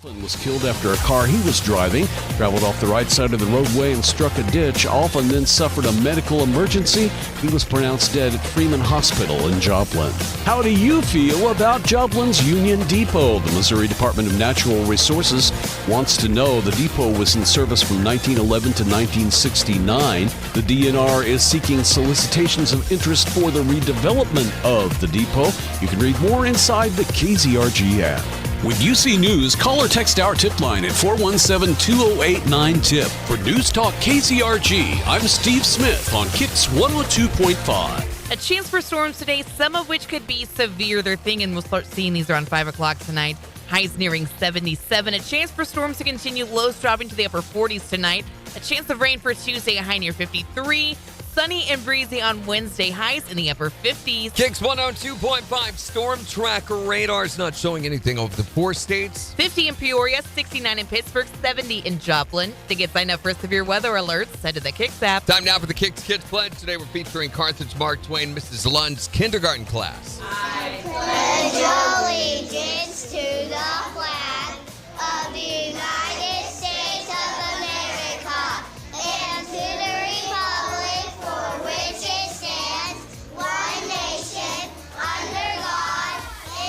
Was killed after a car he was driving traveled off the right side of the roadway and struck a ditch. Alphen then suffered a medical emergency. He was pronounced dead at Freeman Hospital in Joplin. How do you feel about Joplin's Union Depot? The Missouri Department of Natural Resources wants to know. The depot was in service from 1911 to 1969. The DNR is seeking solicitations of interest for the redevelopment of the depot. You can read more inside the KZRG app. When you see news, call or text our tip line at 417-208-9TIP. For News Talk KZRG, I'm Steve Smith on KIX 102.5. A chance for storms today, some of which could be severe. They're thinking we'll start seeing these around 5 o'clock tonight. Highs nearing 77. A chance for storms to continue, lows dropping to the upper 40s tonight. A chance of rain for Tuesday, a high near 53. Sunny and breezy on Wednesday, highs in the upper 50s. KIX 102.5 storm tracker radar's not showing anything over the 4 states. 50 in Peoria, 69 in Pittsburgh, 70 in Joplin. To get signed up for severe weather alerts, head to the KIX app. Time now for the KIX Kids Pledge. Today we're featuring Carthage Mark Twain, Mrs. Lund's kindergarten class. I pledge allegiance to the flag of the United States of America and to the republic for which it stands, one nation, under God,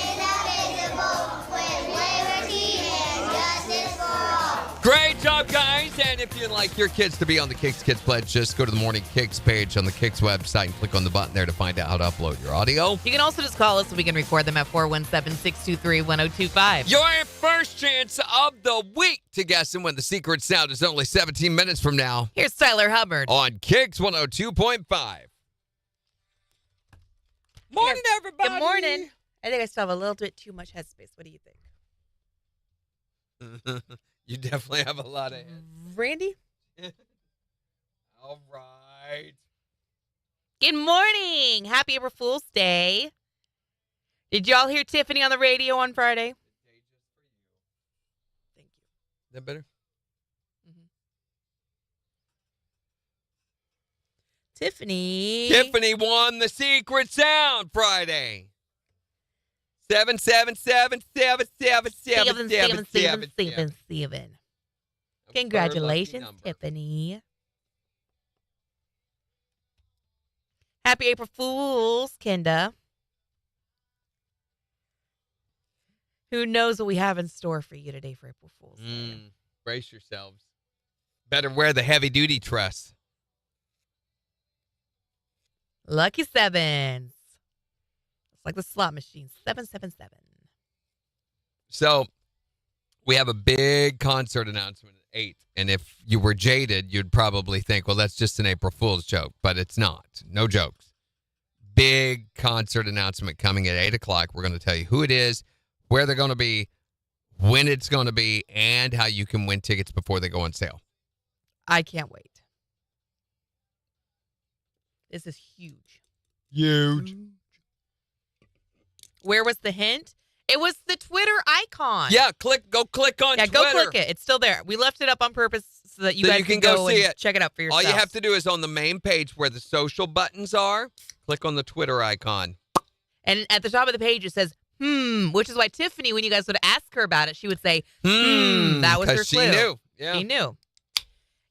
indivisible, with liberty and justice for all. Great job, guys. And if you'd like your kids to be on the KIX Kids Pledge, just go to the Morning KIX page on the KIX website and click on the button there to find out how to upload your audio. You can also just call us so we can record them at 417-623-1025. Your first chance of the week to guess and win the secret sound is only 17 minutes from now Here's Tyler Hubbard. on KIX 102.5. Morning, everybody. Good morning. I think I still have a little bit too much headspace. What do you think? You definitely have a lot of Randy? All right. Good morning. Happy April Fool's Day. Did y'all hear Tiffany on the radio on Friday? Thank you. Is that better? Tiffany won the secret sound Friday. 777777777. Congratulations, Tiffany. Happy April Fools, Kenda. Who knows what we have in store for you today for April Fool's Day? Brace yourselves. Better wear the heavy-duty truss. Lucky sevens. It's like the slot machine. 777. So, we have a big concert announcement at 8. And if you were jaded, you'd probably think, well, that's just an April Fool's joke. But it's not. No jokes. Big concert announcement coming at 8 o'clock. We're going to tell you who it is, where they're going to be, when it's going to be, and how you can win tickets before they go on sale. I can't wait. This is huge. Huge. Where was the hint? It was the Twitter icon. Yeah, go click on Twitter. Go click it. It's still there. We left it up on purpose so that you guys can go see and it. check it out for yourself. All you have to do is on the main page where the social buttons are, click on the Twitter icon. And at the top of the page, it says, which is why Tiffany, when you guys would ask her about it, she would say, that was her clue. She knew. Yeah. She knew.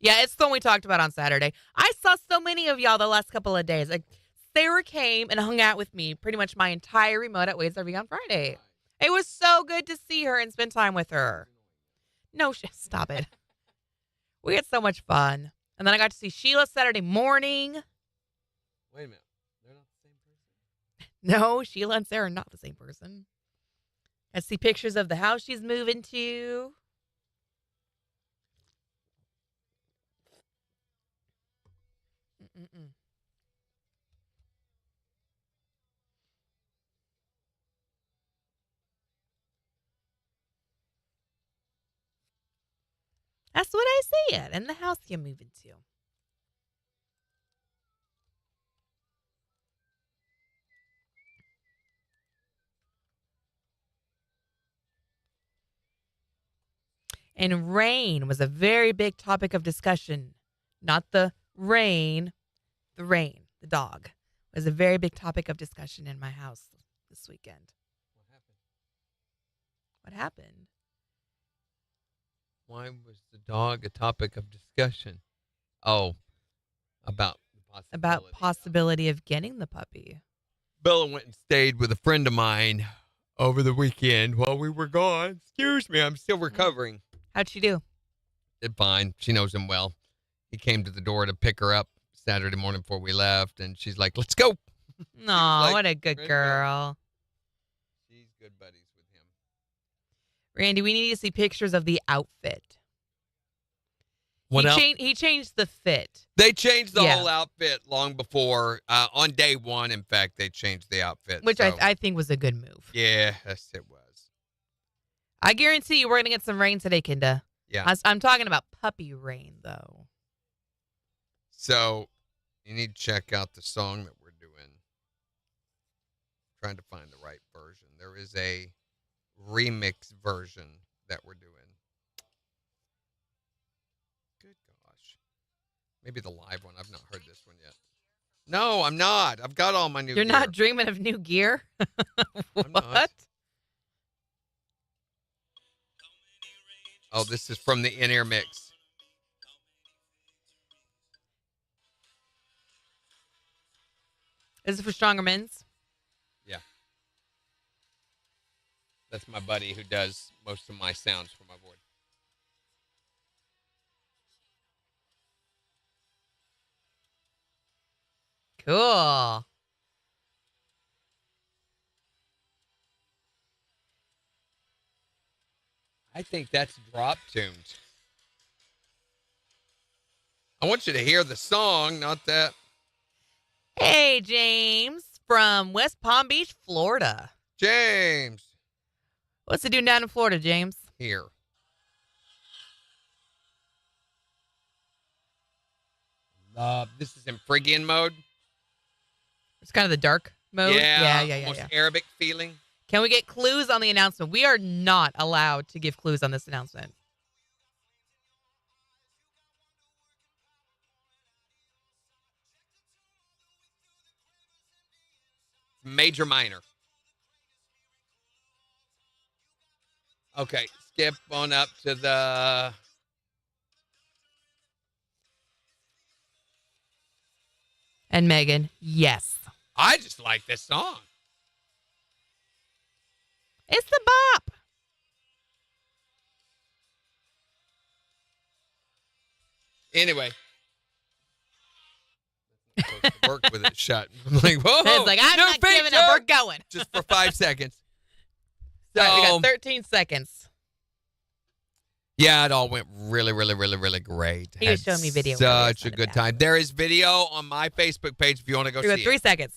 Yeah, it's the one we talked about on Saturday. I saw so many of y'all the last couple of days. Like, Sarah came and hung out with me pretty much my entire remote at Wade's RV on Friday. It was so good to see her and spend time with her. No, stop it. We had so much fun. And then I got to see Sheila Saturday morning. Wait a minute. They're not the same person? No, Sheila and Sarah are not the same person. I see pictures of the house she's moving to. That's what I see it, and the house you're moving to. And rain was a very big topic of discussion. Not the rain, the dog, was a very big topic of discussion in my house this weekend. What happened? What happened? Why was the dog a topic of discussion? Oh, about the About possibility of getting the puppy. Bella went and stayed with a friend of mine over the weekend while we were gone. Excuse me, I'm still recovering. How'd she do? Did fine. She knows him well. He came to the door to pick her up Saturday morning before we left, and she's like, "Let's go." No, like, what a good "Ready to go." girl. She's good buddies with him. Randy, we need to see pictures of the outfit. What else? He changed the fit. They changed the Yeah. whole outfit long before. On day one, in fact, they changed the outfit. Which so, I think was a good move. yeah, yes, it was. I guarantee you we're going to get some rain today, Kinda. Yeah. I'm talking about puppy rain, though. So you need to check out the song that we're doing. Trying to find the right version. There is a remix version that we're doing. Good gosh. Maybe the live one. I've not heard this one yet. No, I'm not. I've got all my new You're gear. not dreaming of new gear? I'm not. What? Oh, this is from the in-ear mix. Is it for stronger men's? Yeah. That's my buddy who does most of my sounds for my board. Cool. I think that's drop tuned. I want you to hear the song, not that. Hey, James from West Palm Beach, Florida. James. What's it doing down in Florida, James? Here. This is in Phrygian mode. It's kind of the dark mode. Yeah. Almost Arabic feeling. Can we get clues on the announcement? We are not allowed to give clues on this announcement. Major minor. Okay, skip on up to the. And Megan, yes. I just like this song. It's the bop. Anyway. I'm supposed to work with it shut. I'm like, whoa. It's like, I'm new not giving feature! up. We're going. Just for 5 seconds. So, All right, we got 13 seconds. yeah, it all went really, really, really, really great. He was Had showing me video earlier, Such so a I good didn't time. There is video on my Facebook page if you want to go We got see 3 it. seconds.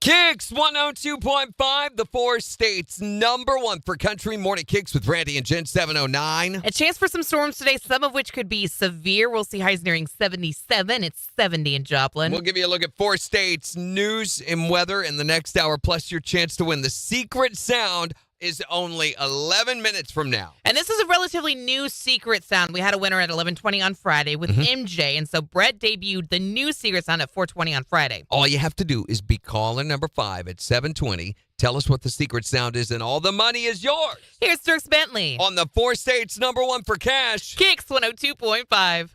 KIX 102.5, the 4 states #1 for country morning KIX with Randy and Jen 709. A chance for some storms today, some of which could be severe. We'll see highs nearing 77. It's 70 in Joplin. We'll give you a look at 4 states news and weather in the next hour, plus your chance to win. The secret sound is only 11 minutes from now. And this is a relatively new secret sound. We had a winner at 11:20 on Friday with MJ. And so Brett debuted the new secret sound at 4:20 on Friday. All you have to do is be caller number 5 at 720. Tell us what the secret sound is, and all the money is yours. Here's Dirks Bentley. On the 4 states #1 for cash. KIX 102.5.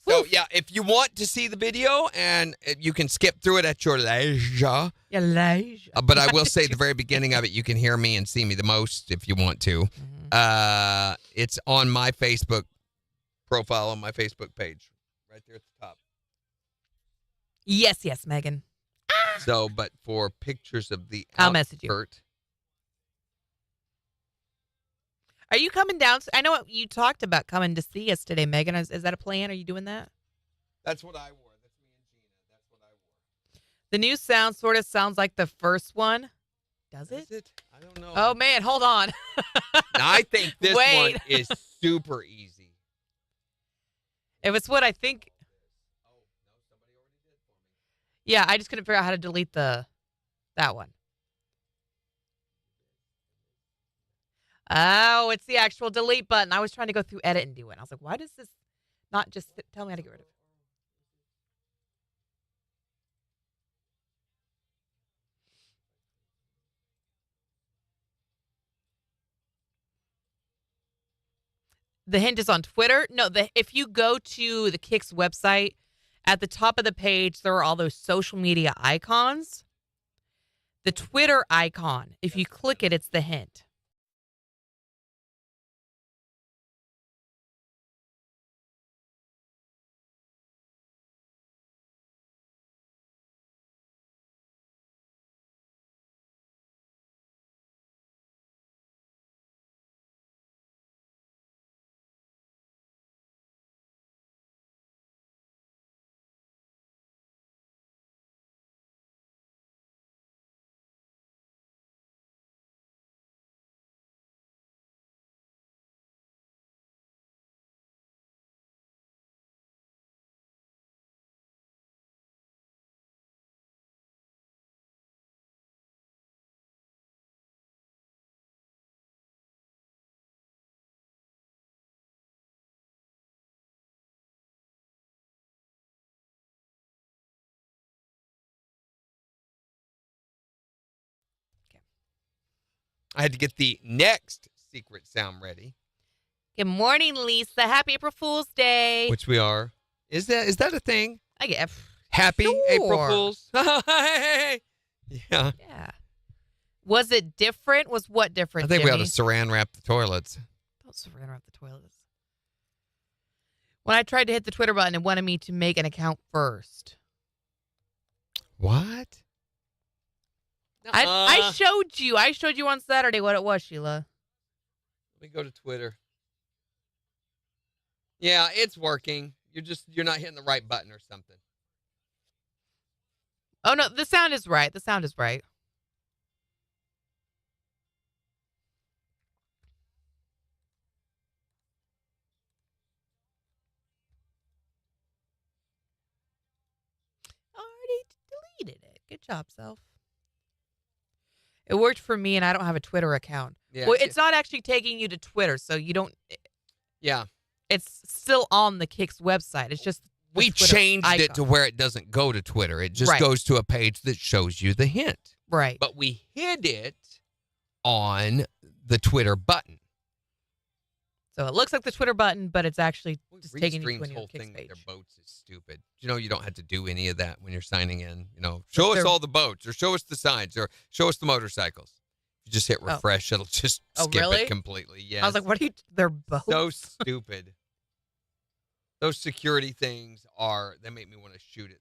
So, yeah, if you want to see the video, and you can skip through it at your leisure. Elijah. But I will say, the very beginning of it, you can hear me and see me the most if you want to. It's on my Facebook profile, on my Facebook page, right there at the top. Yes, Megan. So, but for pictures of the I'll message you. outfit- Are you coming down? I know you talked about coming to see us today, Megan. Is that a plan? Are you doing that? That's what I wore. That's me and Gina. That's what I wore. The new sound sort of sounds like the first one. Does it? Is it? I don't know. Oh, man. Hold on. I think this Wait. one is super easy. If it's what I think. Oh, no, somebody already did for me. Yeah, I just couldn't figure out how to delete that one. Oh, it's the actual delete button. I was trying to go through edit and do it. I was like, why does this not just tell me how to get rid of it? The hint is on Twitter. No, if you go to the KIX website, at the top of the page, there are all those social media icons. The Twitter icon, if you click it, it's the hint. I had to get the next secret sound ready, Good morning, Lisa. Happy April Fool's Day. which we are. Is that a thing? I get Happy April Sure. Fools. Yeah. Yeah. Was it different? Was what different? I think we ought Jimmy? to saran wrap the toilets. Don't saran wrap the toilets. When I tried to hit the Twitter button, it wanted me to make an account first. What? I showed you. I showed you on Saturday what it was, Sheila. Let me go to Twitter. Yeah, it's working. You're not hitting the right button or something. Oh no, the sound is right. The sound is right. Already deleted it. Good job, self. It worked for me, and I don't have a Twitter account. Yeah. Well, it's not actually taking you to Twitter, so you don't. Yeah. It's still on the KIX website. It's just the We Twitter changed it to icon. where it doesn't go to Twitter. It just Right. goes to a page that shows you the hint. Right. But we hid it on the Twitter button. So it looks like the Twitter button, but it's actually just taking you to a Restream's new whole KIX thing with page. their boats is stupid. You don't have to do any of that when you're signing in. Show us they're- all the boats, or show us the signs, or show us the motorcycles. You just hit refresh, it'll just Oh, skip really? it completely. Yes. I was like, what are you? They're both. So stupid. Those security things they make me want to shoot at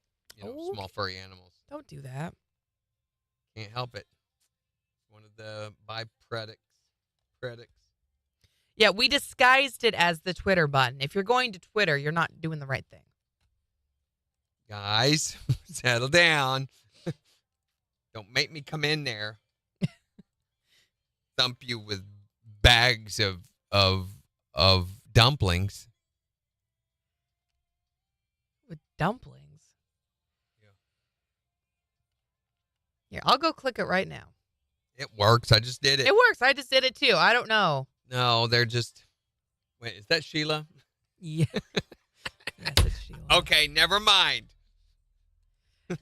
small furry animals. Don't do that. Can't help it. One of the byproducts. Yeah, we disguised it as the Twitter button. If you're going to Twitter, you're not doing the right thing. Guys, settle down. Don't make me come in there. Thump you with bags of dumplings. With dumplings. Yeah. Here, I'll go click it right now. It works. I just did it. It works. I just did it too. I don't know. No, they're just. Wait, is that Sheila? Yeah. Yes, it's Sheila. Okay, never mind.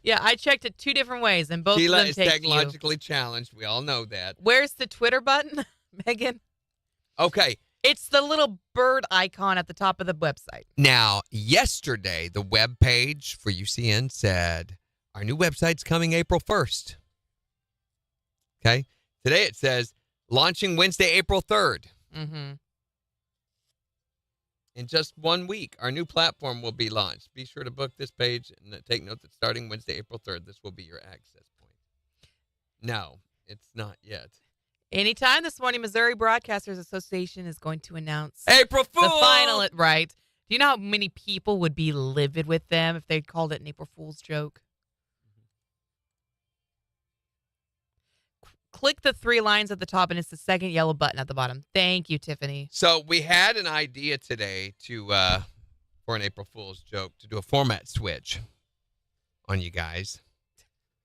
Yeah, I checked it 2 different ways, and both Sheila of them is take technologically challenged. We all know that. Where's the Twitter button, Megan? Okay. It's the little bird icon at the top of the website. Now, yesterday, the web page for UCN said, our new website's coming April 1st. Okay. Today it says, launching Wednesday, April 3rd. Mm-hmm. In just 1 week, our new platform will be launched. Be sure to book this page and take note that starting Wednesday, April 3rd, this will be your access point. No, it's not yet. Anytime this morning, Missouri Broadcasters Association is going to announce April Fool! the final, right? Do you know how many people would be livid with them if they called it an April Fool's joke? Click the 3 lines at the top, and it's the second yellow button at the bottom. Thank you, Tiffany. So we had an idea today for an April Fool's joke to do a format switch on you guys.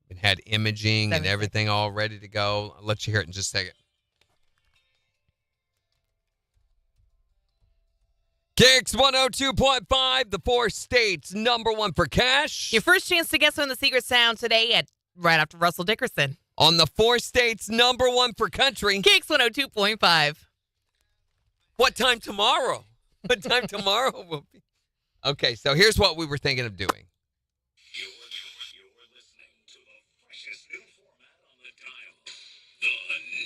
It had imaging 7 and everything all ready to go. I'll let you hear it in just a second. KIX 102.5, the 4 states, #1 for cash. Your first chance to guess on the secret sound today right after Russell Dickerson. On the 4 states, #1 for country. KIX 102.5. What time tomorrow? What time tomorrow will be? Okay, so here's what we were thinking of doing. You're listening to the freshest new format on the dial. The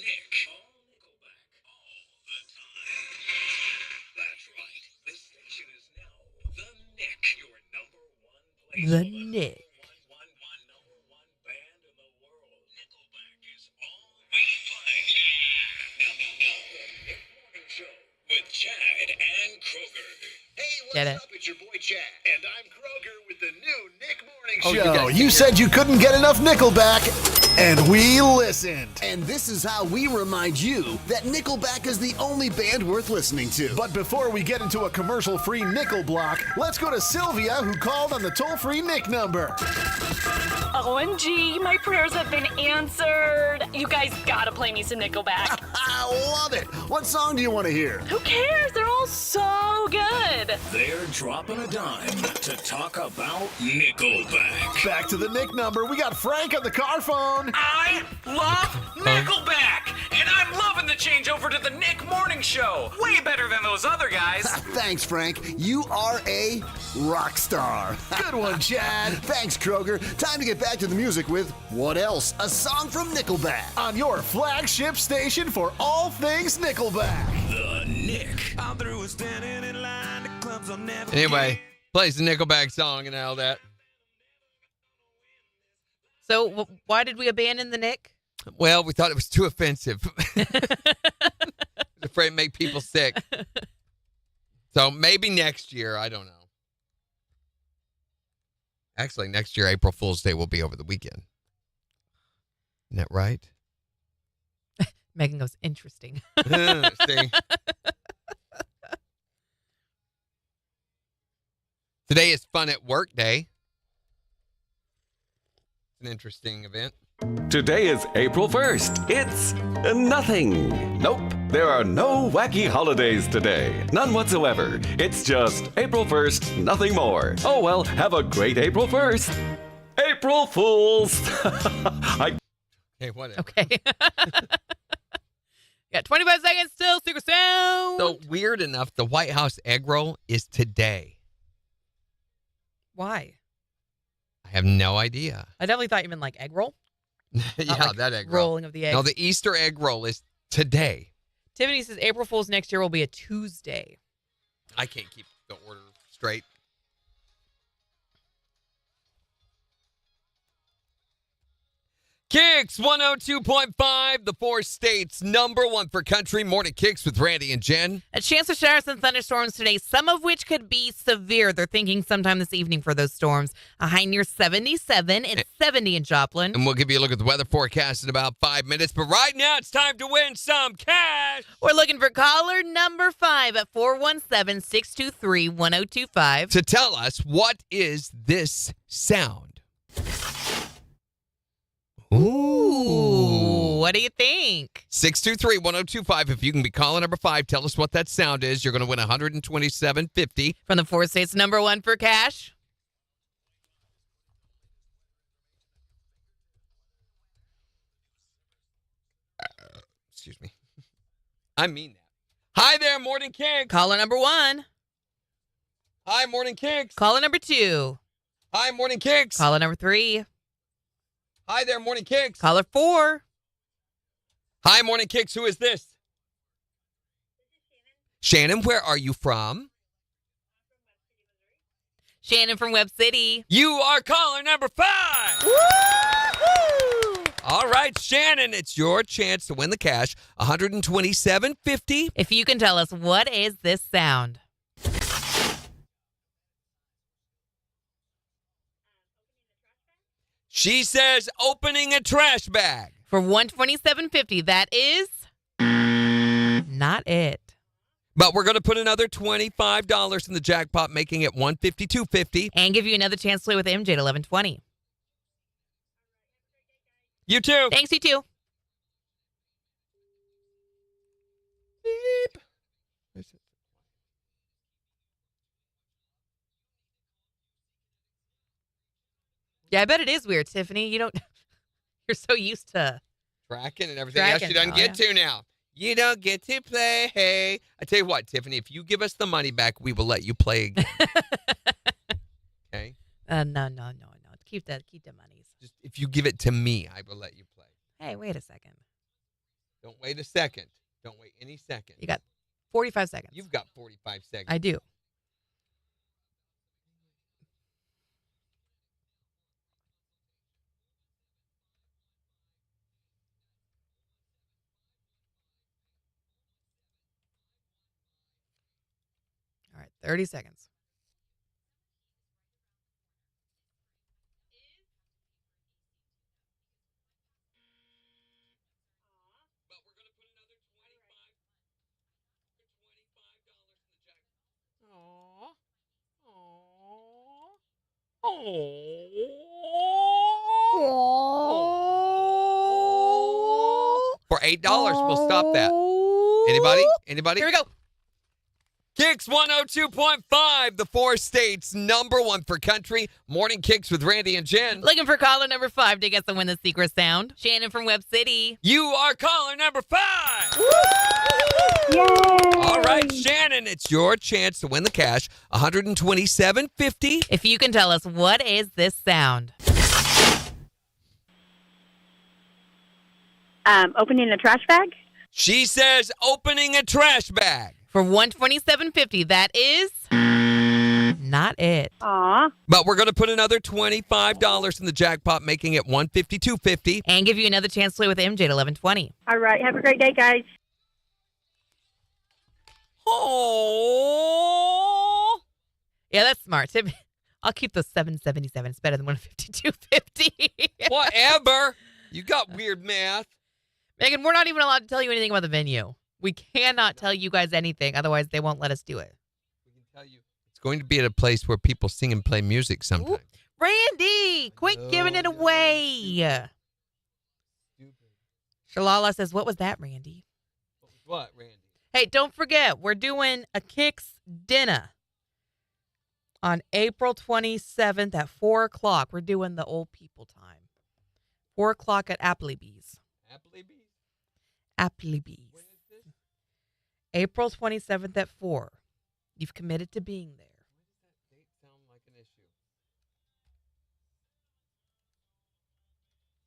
Nick. All Nickelback, all the time. That's right. This station is now The Nick. Your number one place. The for Nick. number one band in the world. Nickelback is all we play. Now, the Nick Morning Show with Chad and Kroger. Hey, Get what's it? up? It's your boy Chad. And I'm Kroger with the new Nick Morning Oh, Show. you You said you couldn't get enough Nickelback, and we listened. And this is how we remind you that Nickelback is the only band worth listening to. But before we get into a commercial-free Nickel block, let's go to Sylvia, who called on the toll-free Nick number. OMG, my prayers have been answered. You guys gotta play me some Nickelback. I love it. What song do you want to hear? Who cares? They're all so good. They're dropping a dime to talk about Nickelback. Back to the Nick number. We got Frank on the car phone. I love Nickelback, and I'm loving the change over to the Nick Morning Show. Way better than those other guys. Thanks, Frank. You are a rock star. Good one, Chad. Thanks, Kroger. Time to get back to the music with What Else? A song from Nickelback. On your flagship station for all things Nickelback. The Nick. Anyway, plays the Nickelback song and all that. So why did we abandon the Nick? Well, we thought it was too offensive. I was afraid it'd make people sick. So maybe next year. I don't know. Actually, next year, April Fool's Day will be over the weekend. Isn't that right? Megan goes, interesting. See? Today is Fun at Work Day. It's an interesting event. Today is April 1st. It's nothing. Nope, there are no wacky holidays today. None whatsoever. It's just April 1st, nothing more. Oh well, have a great April 1st. April Fools. Hey, whatever. Okay. Got 25 seconds still. Secret sound. So weird enough, the White House egg roll is today. Why? I have no idea. I definitely thought you meant like egg roll. Yeah, Not like that egg roll. rolling of the egg. No, the Easter egg roll is today. Tiffany says April Fool's next year will be a Tuesday. I can't keep the order straight. KIX 102.5, the four states number one for country. Morning KIX with Randy and Jen. A chance of showers and thunderstorms today, some of which could be severe. They're thinking sometime this evening for those storms. A high near 77. It's 70 in Joplin. And we'll give you a look at the weather forecast in about 5 minutes. But right now, it's time to win some cash. We're looking for caller number 5 at 417-623-1025. To tell us, what is this sound? Ooh, what do you think? 623-1025. If you can be caller number 5, tell us what that sound is. You're going to win $127.50. From the four states number one for cash. Excuse me. I mean that. Hi there, Morning KIX. Caller number 1. Hi, Morning KIX. Caller number 2. Hi, Morning KIX. Caller number 3. Hi there, Morning KIX. Caller 4. Hi, Morning KIX. Who is this? Shannon, where are you from? Shannon from Webb City. You are caller number 5. Woo-hoo! All right, Shannon, it's your chance to win the cash, $127.50. If you can tell us, what is this sound? She says opening a trash bag. For $127.50, that is not it. But we're going to put another $25 in the jackpot, making it $152.50. And give you another chance to play with MJ at 11:20. You too. Thanks, you too. Beep. Yeah, I bet it is weird, Tiffany. You're so used to. Tracking and everything else Tracking she doesn't now, get to now. You don't get to play. I tell you what, Tiffany, if you give us the money back, we will let you play again. Okay? No. Keep the monies. Just if you give it to me, I will let you play. Hey, wait a second. Don't wait a second. Don't wait any second. You got 45 seconds. You've got 45 seconds. I do. All right, 30 seconds. But we're going to put another $25 in the jackpot. For $8, we'll stop that. Anybody? Here we go. KIX 102.5, the 4 states #1 for country. Morning KIX with Randy and Jen. Looking for caller number 5 to guess and win the secret sound. Shannon from Web City. You are caller number 5. Yay! All right, Shannon, it's your chance to win the cash, $127.50. If you can tell us, what is this sound? Opening a trash bag? She says opening a trash bag. For $127.50, that is not it. Aw. But we're going to put another $25 in the jackpot, making it $152.50. And give you another chance to play with MJ at 11:20. All right. Have a great day, guys. Oh. Yeah, that's smart. I'll keep those 777. It's better than 152.50. Whatever. You got weird math. Megan, we're not even allowed to tell you anything about the venue. We cannot tell you guys anything. Otherwise, they won't let us do it. We can tell you. It's going to be at a place where people sing and play music sometime. Ooh, Randy, quit giving it away. Shalala says, what was that, Randy? What, Randy? Hey, don't forget, we're doing a KIX dinner on April 27th at 4 o'clock. We're doing the old people time. 4 o'clock at Applebee's. Applebee's. When is this? April 27th at 4. You've committed to being there. Why does that date sound like an issue?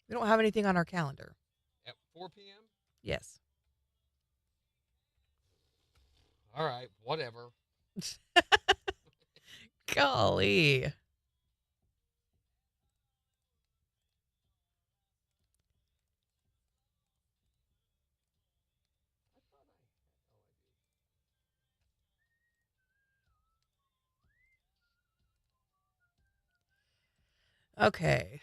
We don't have anything on our calendar. At 4 p.m.? Yes. All right, whatever. Golly. Okay.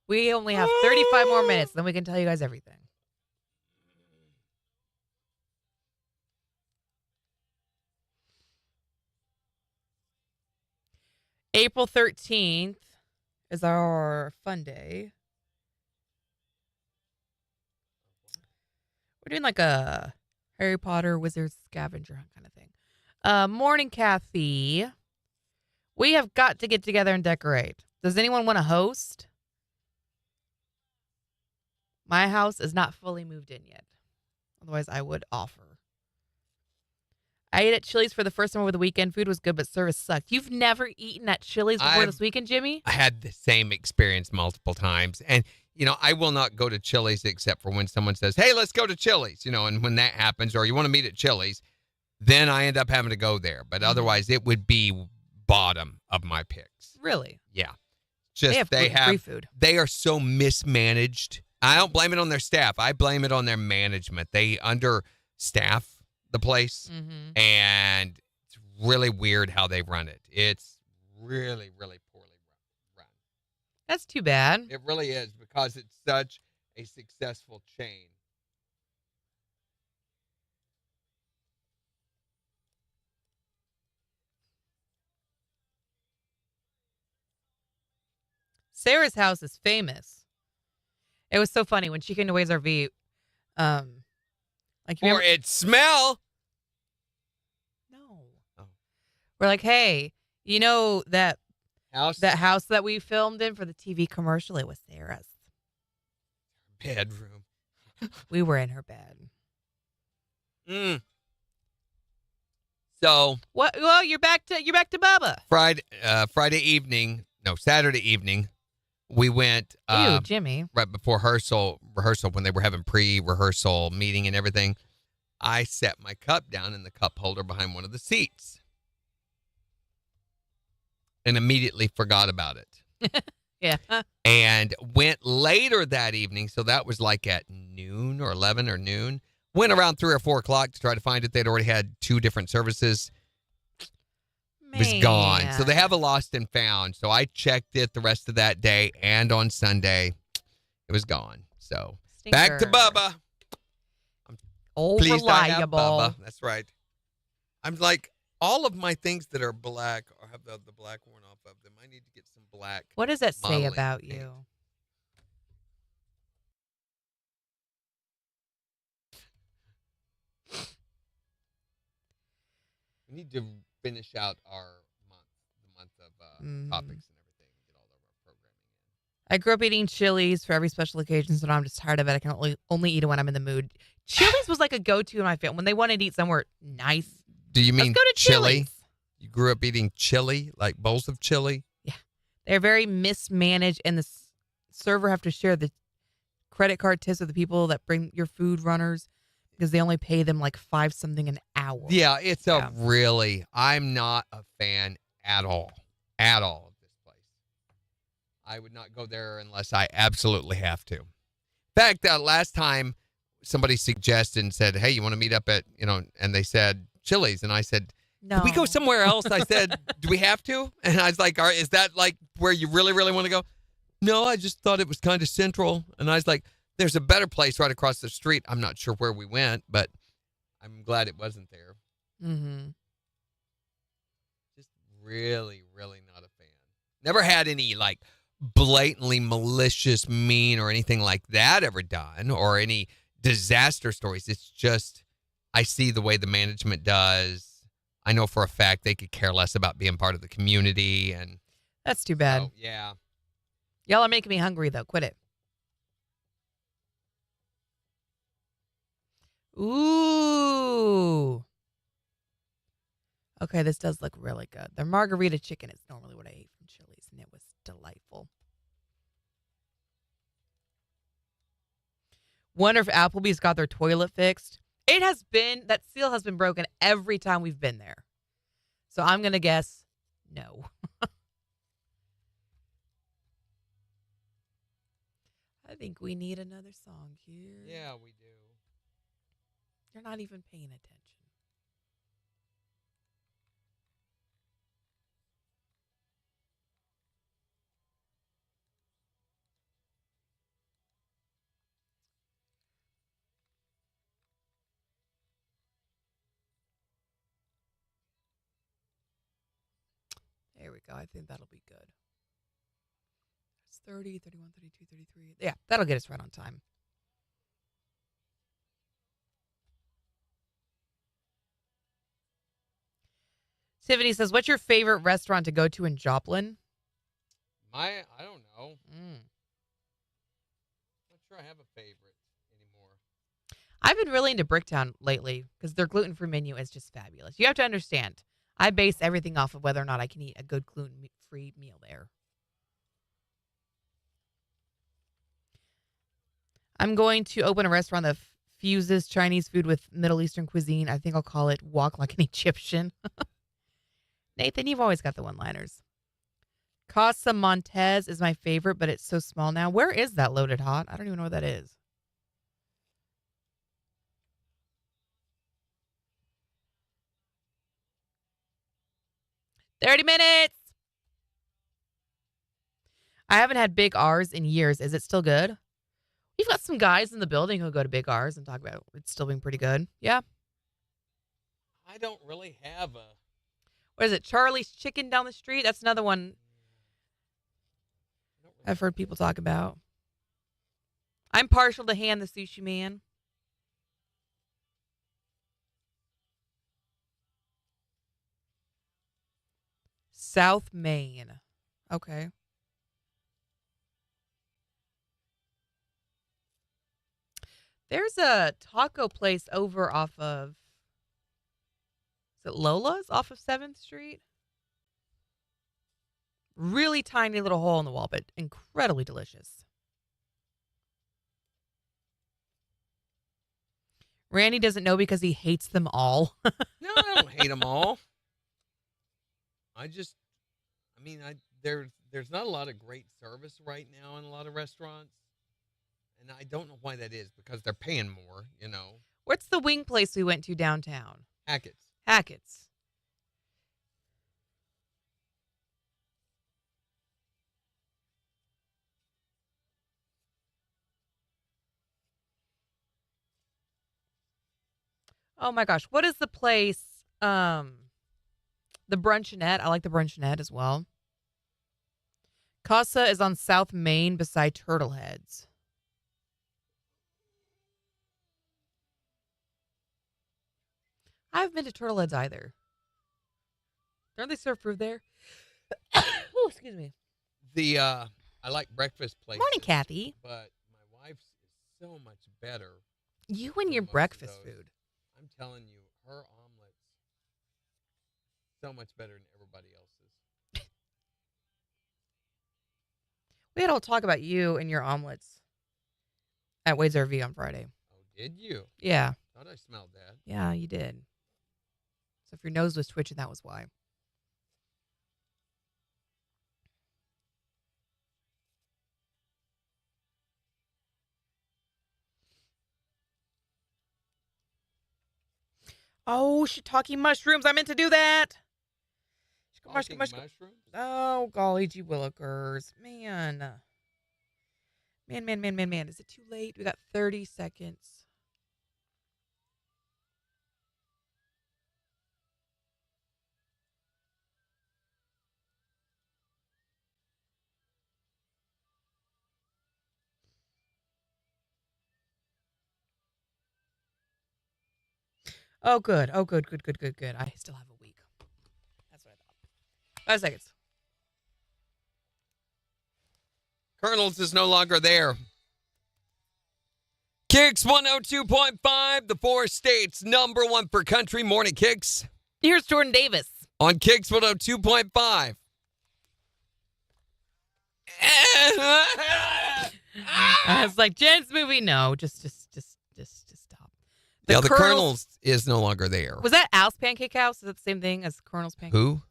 We only have 35 more minutes, then we can tell you guys everything. April 13th is our fun day. We're doing like a Harry Potter Wizards scavenger hunt kind of thing. Morning, Kathy. We have got to get together and decorate. Does anyone want to host? My house is not fully moved in yet. Otherwise, I would offer. I ate at Chili's for the first time over the weekend. Food was good, but service sucked. You've never eaten at Chili's before this weekend, Jimmy? I had the same experience multiple times. And, I will not go to Chili's except for when someone says, hey, let's go to Chili's, and when that happens, or you want to meet at Chili's, then I end up having to go there. But otherwise, it would be bottom of my picks. Really? Yeah. Just they have free food. They are so mismanaged. I don't blame it on their staff. I blame it on their management. They understaff the place, and it's really weird how they run it. It's really, really poorly run. That's too bad. It really is, because it's such a successful chain. Sarah's house is famous. It was so funny when she came to Ways RV. Or it smell. No. Oh. We're like, hey, that House? that house that we filmed in for the TV commercial? It was Sarah's. Bedroom. We were in her bed. Mm. So What? Well, you're back to Bubba. Saturday evening, we went Ew, Jimmy. right before rehearsal when they were having pre-rehearsal meeting and everything. I set my cup down in the cup holder behind one of the seats and immediately forgot about it. Yeah. And went later that evening, so that was like at noon or 11 or noon. Went around 3 or 4 o'clock to try to find it. They'd already had 2 different services. It was gone. So they have a lost and found. So I checked it the rest of that day and on Sunday. It was gone. So back to Stinker. Bubba. Old Pleased I have reliable. Bubba. That's right. I'm like, all of my things that are black or have the black worn off of them, I need to get some black. What does that say modeling about paint. you? We need to finish out our month of topics and everything. Get all of our programming in. I grew up eating Chili's for every special occasion, so now I'm just tired of it. I can only eat it when I'm in the mood. Chili's was like a go-to in my family. When they wanted to eat somewhere nice, Do you mean let's go to chili? Chili's. You grew up eating chili, like bowls of chili? Yeah. They're very mismanaged, and the server have to share the credit card tips with the people that bring your food runners because they only pay them like $5 something an hour. Yeah, it's I'm not a fan at all of this place. I would not go there unless I absolutely have to. In fact, last time somebody suggested and said, hey, you want to meet up at, and they said Chili's. And I said, No. can we go somewhere else? I said, do we have to? And I was like, is that like where you really, really want to go? No, I just thought it was kind of central. And I was like, there's a better place right across the street. I'm not sure where we went, but I'm glad it wasn't there. Mm-hmm. Just really, really not a fan. Never had any like blatantly malicious, mean or anything like that ever done or any disaster stories. It's just I see the way the management does. I know for a fact they could care less about being part of the community. And That's too bad. so, yeah. Y'all are making me hungry, though. Quit it. Ooh. Okay, this does look really good. The margarita chicken is normally what I ate from Chili's, and it was delightful. Wonder if Applebee's got their toilet fixed. That seal has been broken every time we've been there. So I'm going to guess no. I think we need another song here. Yeah, we do. You're not even paying attention. There we go. I think that'll be good. It's 30, 31, 32, 33. Yeah, that'll get us right on time. Tiffany says, what's your favorite restaurant to go to in Joplin? I don't know. Mm. Not sure I have a favorite anymore. I've been really into Bricktown lately because their gluten-free menu is just fabulous. You have to understand, I base everything off of whether or not I can eat a good gluten-free meal there. I'm going to open a restaurant that fuses Chinese food with Middle Eastern cuisine. I think I'll call it Walk Like an Egyptian. Nathan, you've always got the one-liners. Casa Montez is my favorite, but it's so small now. Where is that Loaded Hot? I don't even know where that is. "30 minutes. I haven't had Big R's in years. Is it still good? We've got some guys in the building who go to Big R's and talk about it still being pretty good. Yeah. I don't really have a. What is it? Charlie's Chicken down the street? That's another one I've heard people talk about. I'm partial to Han the Sushi Man. South Main. Okay. There's a taco place over off of, is it Lola's off of 7th Street? Really tiny little hole in the wall, but incredibly delicious. Randy doesn't know because he hates them all. No, I don't hate them all. There's not a lot of great service right now in a lot of restaurants. And I don't know why that is, because they're paying more, What's the wing place we went to downtown? Hackett's. Oh my gosh. What is the place? The Brunchinette. I like the Brunchinette as well. Casa is on South Main beside Turtleheads. I haven't been to Turtleheads either. Don't they serve food there? Oh, excuse me. I like breakfast places. Morning, Kathy. But my wife's is so much better. You and your most of breakfast those. food. I'm telling you, her omelets so much better than everybody else's. We had all talk about you and your omelets at Wade's RV on Friday. Oh, did you? Yeah. Thought I smelled that. Yeah, you did. So if your nose was twitching, that was why. Oh, shiitake mushrooms. I meant to do that. Mushrooms? Oh, golly gee willikers. Man. Man. Is it too late? We got 30 seconds. Oh, good. Oh, good. I still have a week. That's what I thought. 5 seconds. Colonel's is no longer there. KIX 102.5, the 4 states, #1 for country. Morning, KIX. Here's Jordan Davis. On KIX 102.5. I was like, Jen's movie. No, just stop. The Colonel's is no longer there. Was that Al's Pancake House? Is that the same thing as Colonel's Pancake? Who?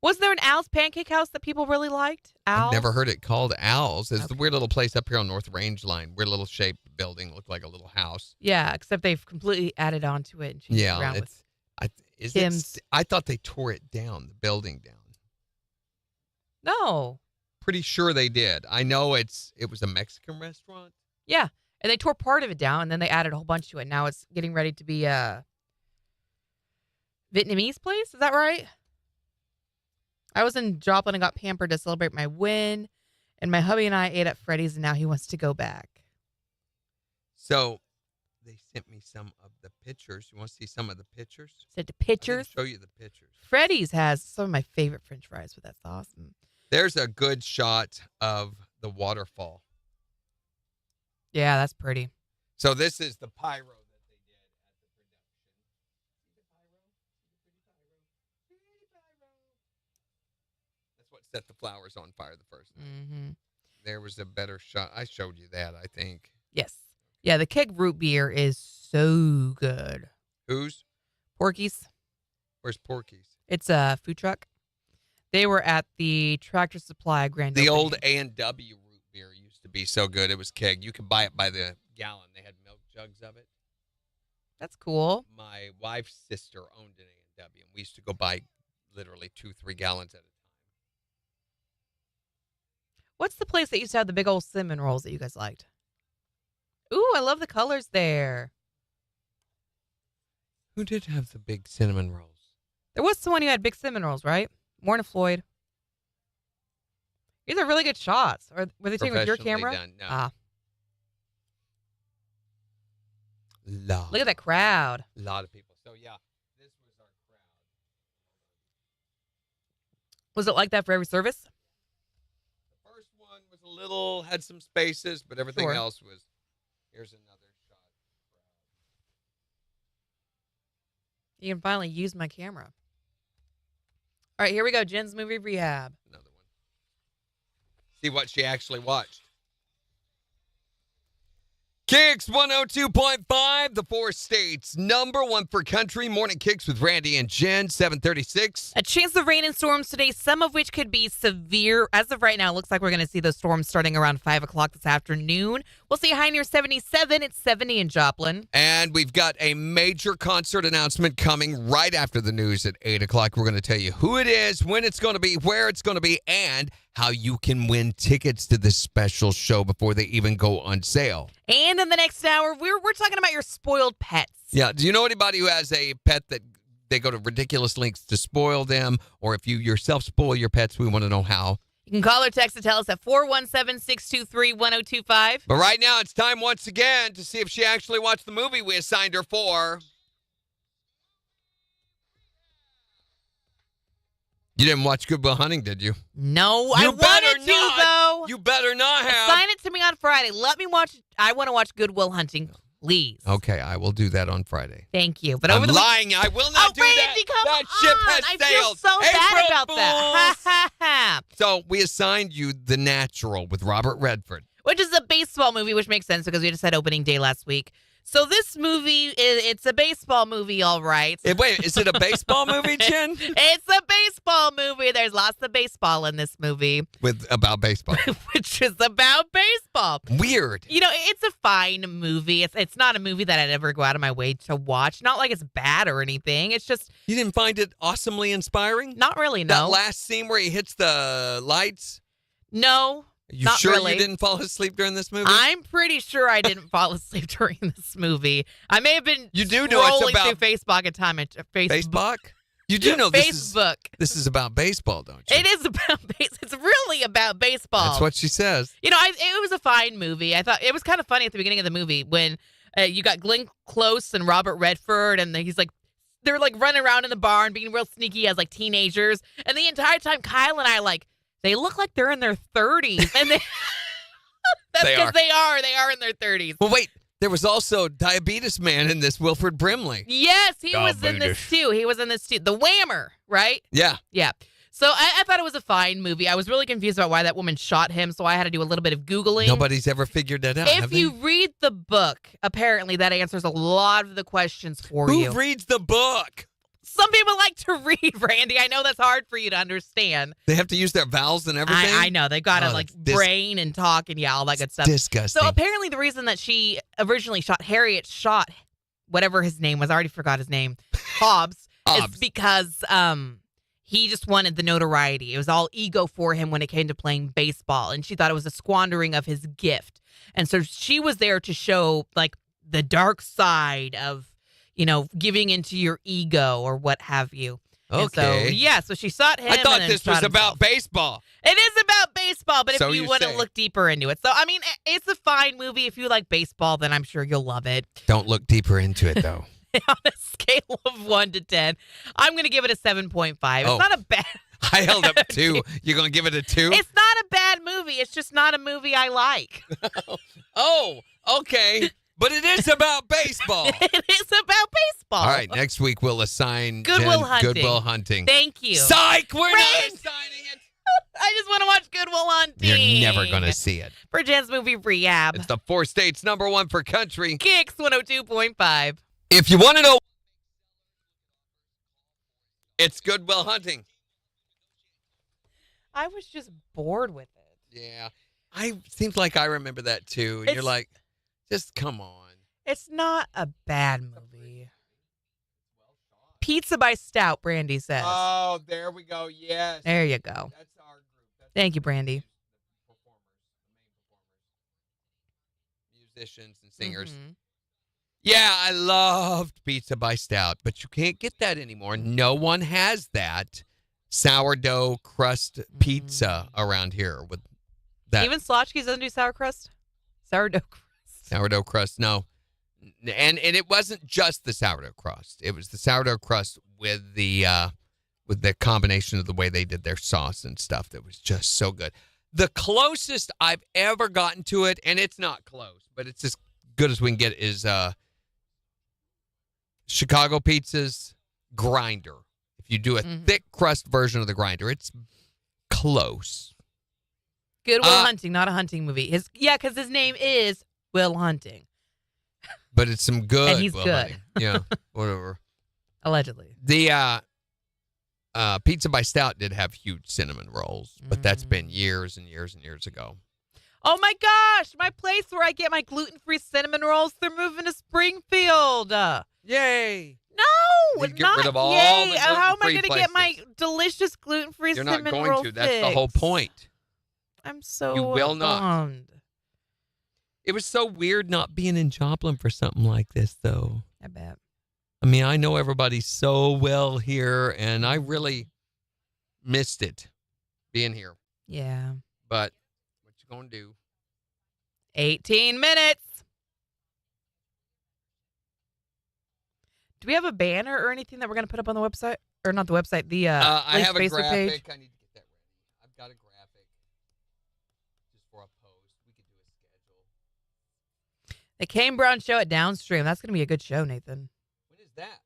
Was there an Al's Pancake House that people really liked? Al's? I've never heard it called Al's. It's the weird little place up here on North Range Line. Weird little shaped building. Looked like a little house. Yeah, except they've completely added on to it and changed it around with Tim's. I thought they tore it down, the building down. No. Pretty sure they did. I know it was a Mexican restaurant. Yeah, and they tore part of it down, and then they added a whole bunch to it. Now it's getting ready to be a Vietnamese place. Is that right? I was in Joplin and got pampered to celebrate my win, and my hubby and I ate at Freddy's, and now he wants to go back. So they sent me some of the pictures. You want to see some of the pictures? Said the pictures? Show you the pictures. Freddy's has some of my favorite French fries with that sauce. There's a good shot of the waterfall. Yeah, that's pretty. So this is the pyro that they did at the production. See the pyro? See the pretty pyro? That's what set the flowers on fire the first night. Mm-hmm. There was a better shot. I showed you that, I think. Yes. Yeah, the keg root beer is so good. Whose? Porky's. Where's Porky's? It's a food truck. They were at the Tractor Supply grand The opening. old A&W root beer used to be so good. It was keg. You could buy it by the gallon. They had milk jugs of it. That's cool. My wife's sister owned an A&W, and we used to go buy literally 2-3 gallons at a time. What's the place that used to have the big old cinnamon rolls that you guys liked? Ooh, I love the colors there. Who did have the big cinnamon rolls? There was someone who had big cinnamon rolls, right? Morning, Floyd. These are really good shots. Or were they taken with your camera? Done. No. Ah. Lot. Look at that crowd. A lot of people. So, yeah, this was our crowd. Was it like that for every service? The first one was had some spaces, but everything Sure. else was, here's another shot. You can finally use my camera. All right, here we go. Jen's movie rehab. Another one. See what she actually watched. KIX 102.5, the 4 states. Number 1 for country. Morning KIX with Randy and Jen, 736. A chance of rain and storms today, some of which could be severe. As of right now, it looks like we're going to see those storms starting around 5 o'clock this afternoon. We'll see a high near 77. It's 70 in Joplin. And we've got a major concert announcement coming right after the news at 8 o'clock. We're going to tell you who it is, when it's going to be, where it's going to be, and how you can win tickets to this special show before they even go on sale. And in the next hour, we're talking about your spoiled pets. Yeah. Do you know anybody who has a pet that they go to ridiculous lengths to spoil them? Or if you yourself spoil your pets, we want to know how. You can call or text and tell us at 417-623-1025. But right now, it's time once again to see if she actually watched the movie we assigned her for. You didn't watch Good Will Hunting, did you? No, I wanted to, though. You better not have. Sign it to me on Friday. Let me watch. I want to watch Good Will Hunting, please. Okay, I will do that on Friday. Thank you. But I'm over the lying. I will not do Randy, that. Come that on. ship has I sailed. feel so bad April about that. Fools. So we assigned you The Natural with Robert Redford. Which is a baseball movie, which makes sense because we just had opening day last week. So this movie, it's a baseball movie, all right. Wait, is it a baseball movie, Jen? It's a baseball movie. There's lots of baseball in this movie. About baseball. Which is about baseball. Weird. You know, it's a fine movie. It's not a movie that I'd ever go out of my way to watch. Not like it's bad or anything. It's just... You didn't find it awesomely inspiring? Not really, no. That last scene where he hits the lights? No. You Not sure really. you didn't fall asleep during this movie? I'm pretty sure I didn't fall asleep during this movie. I may have been You do know it's scrolling about- through Facebook at time. Facebook? You do know Facebook. This is about baseball, don't you? It is about It's really about baseball. That's what she says. You know, it was a fine movie. I thought it was kind of funny at the beginning of the movie when you got Glenn Close and Robert Redford, and he's like, they're like running around in the barn being real sneaky as like teenagers, and the entire time Kyle and I they look like they're in their 30s, and that's because they are in their 30s. Well, wait. There was also Diabetes Man in this, Wilford Brimley. Yes, he was in this too. The Whammer, right? Yeah. Yeah. So I thought it was a fine movie. I was really confused about why that woman shot him, so I had to do a little bit of Googling. Nobody's ever figured that out, If have they? you read the book, apparently that answers a lot of the questions for you. Who reads the book? Some people like to read, Randy. I know that's hard for you to understand. They have to use their vowels and everything? I know. They've got to brain and talk and all that good stuff. Disgusting. So apparently the reason that she originally Harriet shot whatever his name was, I already forgot his name, Hobbs, is because he just wanted the notoriety. It was all ego for him when it came to playing baseball, and she thought it was a squandering of his gift. And so she was there to show the dark side of, giving into your ego or what have you. Okay. So she shot him. I thought and then this shot was about himself. baseball. It is about baseball, but So if you you want to say. look deeper into it. So, I mean, it's a fine movie. If you like baseball, then I'm sure you'll love it. Don't look deeper into it, though. On a scale of 1 to 10, I'm going to give it a 7.5. It's Oh. not a bad... I held up 2. You're going to give it a 2? It's not a bad movie. It's just not a movie I like. Oh, okay. But it is about baseball. It is about baseball. All right, next week we'll assign Good Jen Will Hunting. Good Will Hunting. Thank you. Psych! We're not Randy! assigning it. I just want to watch Good Will Hunting. You're never going to see it. For Jen's movie rehab. It's the 4 states number 1 for country. KIX 102.5. If you want to know, it's Good Will Hunting. I was just bored with it. Yeah. Seems like I remember that too. And you're like, just come on. It's not a bad movie. Pizza by Stout, Brandy says. Oh, there we go. Yes. There you go. That's our group. Thank you, Brandy. Musicians and singers. Mhm. Yeah, I loved Pizza by Stout, but you can't get that anymore. No one has that sourdough crust pizza around here with that. Even Slotchkis doesn't do sour crust? Sourdough crust. Sourdough crust, no. And it wasn't just the sourdough crust. It was the sourdough crust with the combination of the way they did their sauce and stuff that was just so good. The closest I've ever gotten to it, and it's not close, but it's as good as we can get, is Chicago Pizzas grinder. If you do a thick crust version of the grinder, it's close. Good Will Hunting, not a hunting movie. Because his name is Will Hunting. But it's some good. And he's Will good. Hunting. Yeah, whatever. Allegedly. The Pizza by Stout did have huge cinnamon rolls, but that's been years and years and years ago. Oh my gosh, my place where I get my gluten-free cinnamon rolls, they're moving to Springfield. Yay. No, You get not rid of all yay. the How am I gluten-free going to get my places. delicious gluten-free You're cinnamon not going roll to. That's the whole fix? point. I'm so You will not. bummed. It was so weird not being in Joplin for something like this, though. I bet. I mean, I know everybody so well here, and I really missed it being here. Yeah. But what you gonna do? 18 minutes. Do we have a banner or anything that we're going to put up on the website? Or not the website, the I have a Facebook graphic. page? I need to get that ready. I've got a graphic just for a post. We could do a schedule. The Kane Brown Show at Downstream. That's going to be a good show, Nathan. When is that?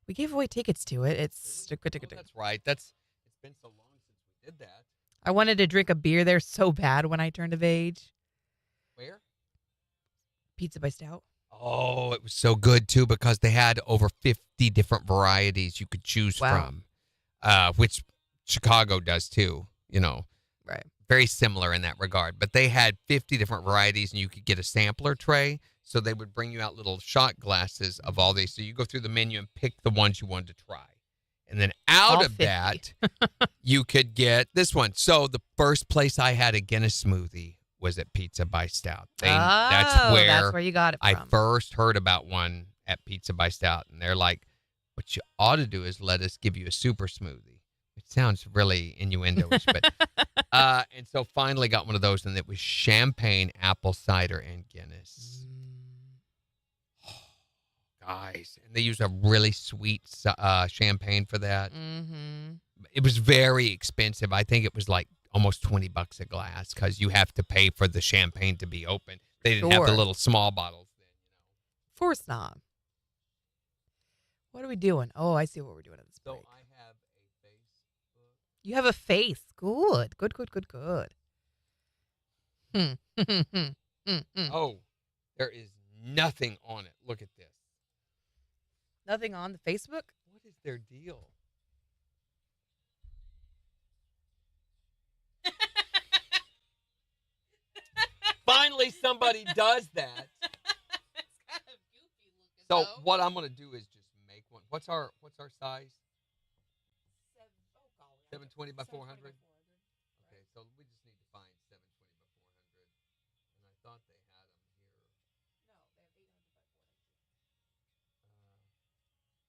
We gave away tickets to it. It's That's right. It's been so long since we did that. I wanted to drink a beer there so bad when I turned of age. Where? Pizza by Stout. Oh, it was so good too because they had over 50 different varieties you could choose from, which Chicago does too. You know, right? Very similar in that regard. But they had 50 different varieties, and you could get a sampler tray. So they would bring you out little shot glasses of all these. So you go through the menu and pick the ones you wanted to try. And then out All of 50. that, you could get this one. So the first place I had a Guinness smoothie was at Pizza by Stout. That's where you got it I from. first heard about one at Pizza by Stout. And they're like, what you ought to do is let us give you a super smoothie. It sounds really innuendo-ish. But, and so finally got one of those, and it was champagne, apple cider, and Guinness. Guys, and they use a really sweet champagne for that. Mm-hmm. It was very expensive. I think it was like almost $20 a glass because you have to pay for the champagne to be open. They didn't have the Sure. little small bottles then. Of course not. What are we doing? Oh, I see what we're doing at this So break. I have a Facebook. You have a face. Good. Oh, there is nothing on it. Look at this. Nothing on the Facebook? What is their deal? Finally, somebody does that. It's kind of goofy looking. So what I'm gonna do is just make one. What's our size? 720 by 400. Okay, so we just need to find 720 by 400, and I thought they had them here. No, they have 800 by 400. What is outdoor?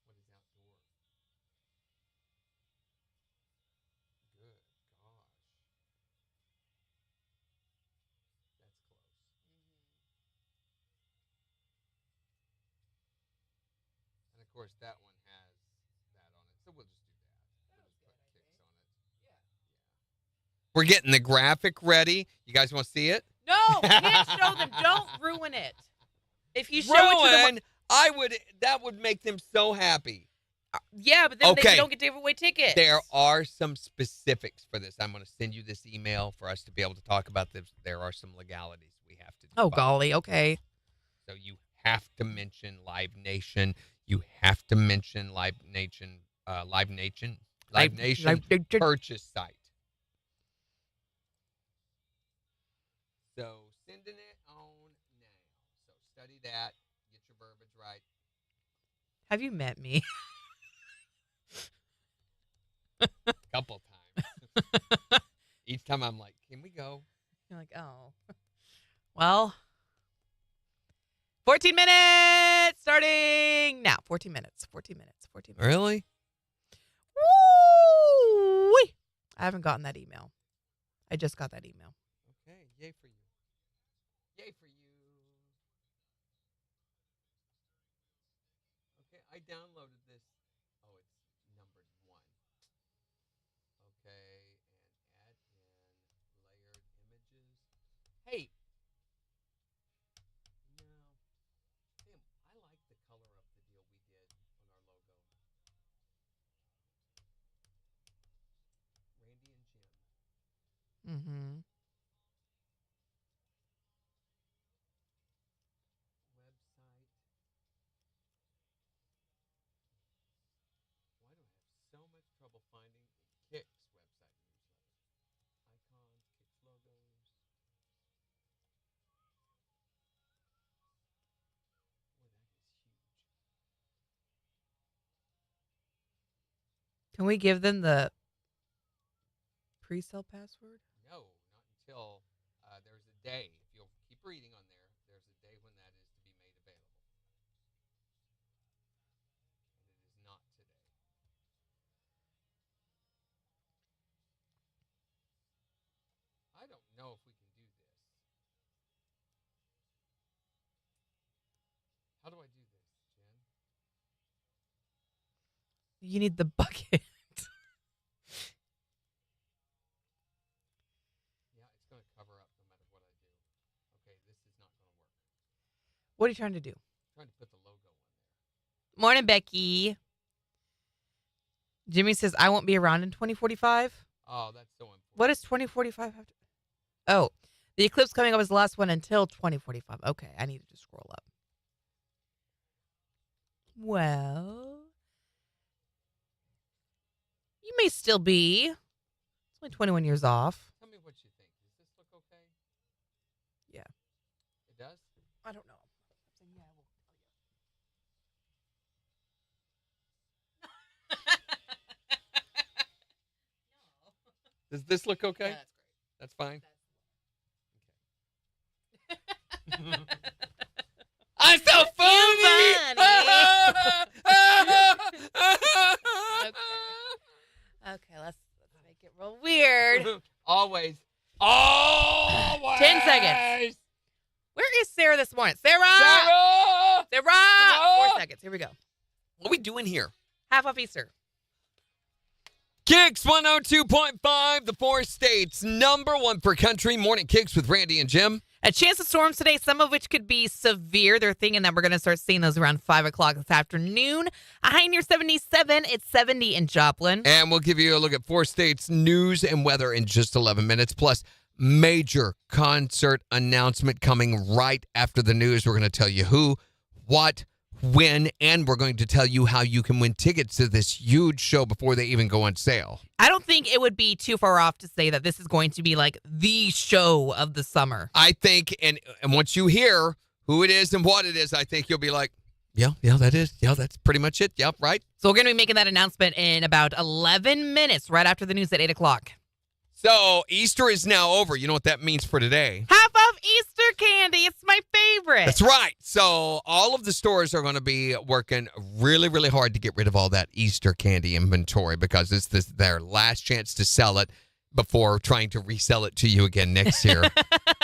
Good gosh. That's close. And of course, that one has that on it. So we'll just do that. We'll just put KIX on it. Yeah. We're getting the graphic ready. You guys want to see it? No, we can't show them. Don't ruin it. If you show it to them, That would make them so happy. yeah, but then Okay. they don't get to give away tickets. There are some specifics for this. I'm going to send you this email for us to be able to talk about this. There are some legalities we have to do. Oh, golly. Okay. So you have to mention Live Nation. You have to mention Live Nation purchase site. So sending it on now. So study that. Get your verbiage right. Have you met me? A couple times. Each time I'm like, can we go? You're like, oh. Well, 14 minutes starting now. 14 minutes. 14 minutes. 14 minutes. Really? Woo-wee. I haven't gotten that email. I just got that email. Okay, yay for you. Yay for you. Okay, I downloaded this. Oh, it's numbered 1. Okay, and add in layered images. Hey. No. Can we give them the pre-sale password? No, not until there's a day. If you'll keep reading on there, there's a day when that is to be made available. And it is not today. I don't know if we can do this. How do I do this, Jen? You need the bucket. Yeah, it's going to cover up no matter what I do. Okay, this is not going to work. What are you trying to do? I'm trying to put the logo on there. Morning, Becky. Jimmy says, I won't be around in 2045. Oh, that's so important. What does 2045 have to... Oh, the eclipse coming up is the last one until 2045. Okay, I needed to scroll up. Well, you may still be. It's only 21 years off. Tell me what you think. Does this look okay? Yeah. It does? I don't know. Does this look okay? Yeah, that's fine. Okay. I'm so funny. Okay, let's make it real weird. Always. 10 seconds. Where is Sarah this morning? Sarah! Sarah! 4 seconds. Here we go. What are we doing here? Half off Easter. KIX 102.5, the 4 states, number 1 for country. Morning KIX with Randy and Jim. A chance of storms today, some of which could be severe. They're thinking that we're going to start seeing those around 5 o'clock this afternoon. A high near 77. It's 70 in Joplin. And we'll give you a look at 4 states news and weather in just 11 minutes. Plus, major concert announcement coming right after the news. We're going to tell you who, what, when, and we're going to tell you how you can win tickets to this huge show before they even go on sale. I don't think it would be too far off to say that this is going to be like the show of the summer. I think, and once you hear who it is and what it is, I think you'll be like, yeah, that is. Yeah, that's pretty much it. Yep, right. So we're going to be making that announcement in about 11 minutes, right after the news at 8 o'clock. So Easter is now over. You know what that means for today? Half off Easter candy. It's my favorite. That's right. So all of the stores are going to be working really, really hard to get rid of all that Easter candy inventory because it's their last chance to sell it before trying to resell it to you again next year,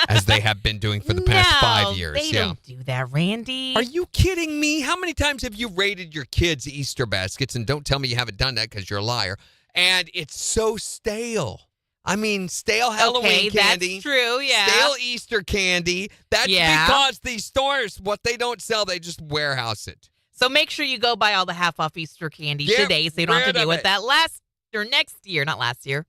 as they have been doing for the past 5 years. They don't do that, Randy. Are you kidding me? How many times have you rated your kids' Easter baskets? And don't tell me you haven't done that because you're a liar. And it's so stale. I mean, stale Halloween candy. That's true, yeah. Stale Easter candy. That's because these stores, what they don't sell, they just warehouse it. So make sure you go buy all the half off Easter candy Get today so you don't have to rid deal of with it. that next year, not last year.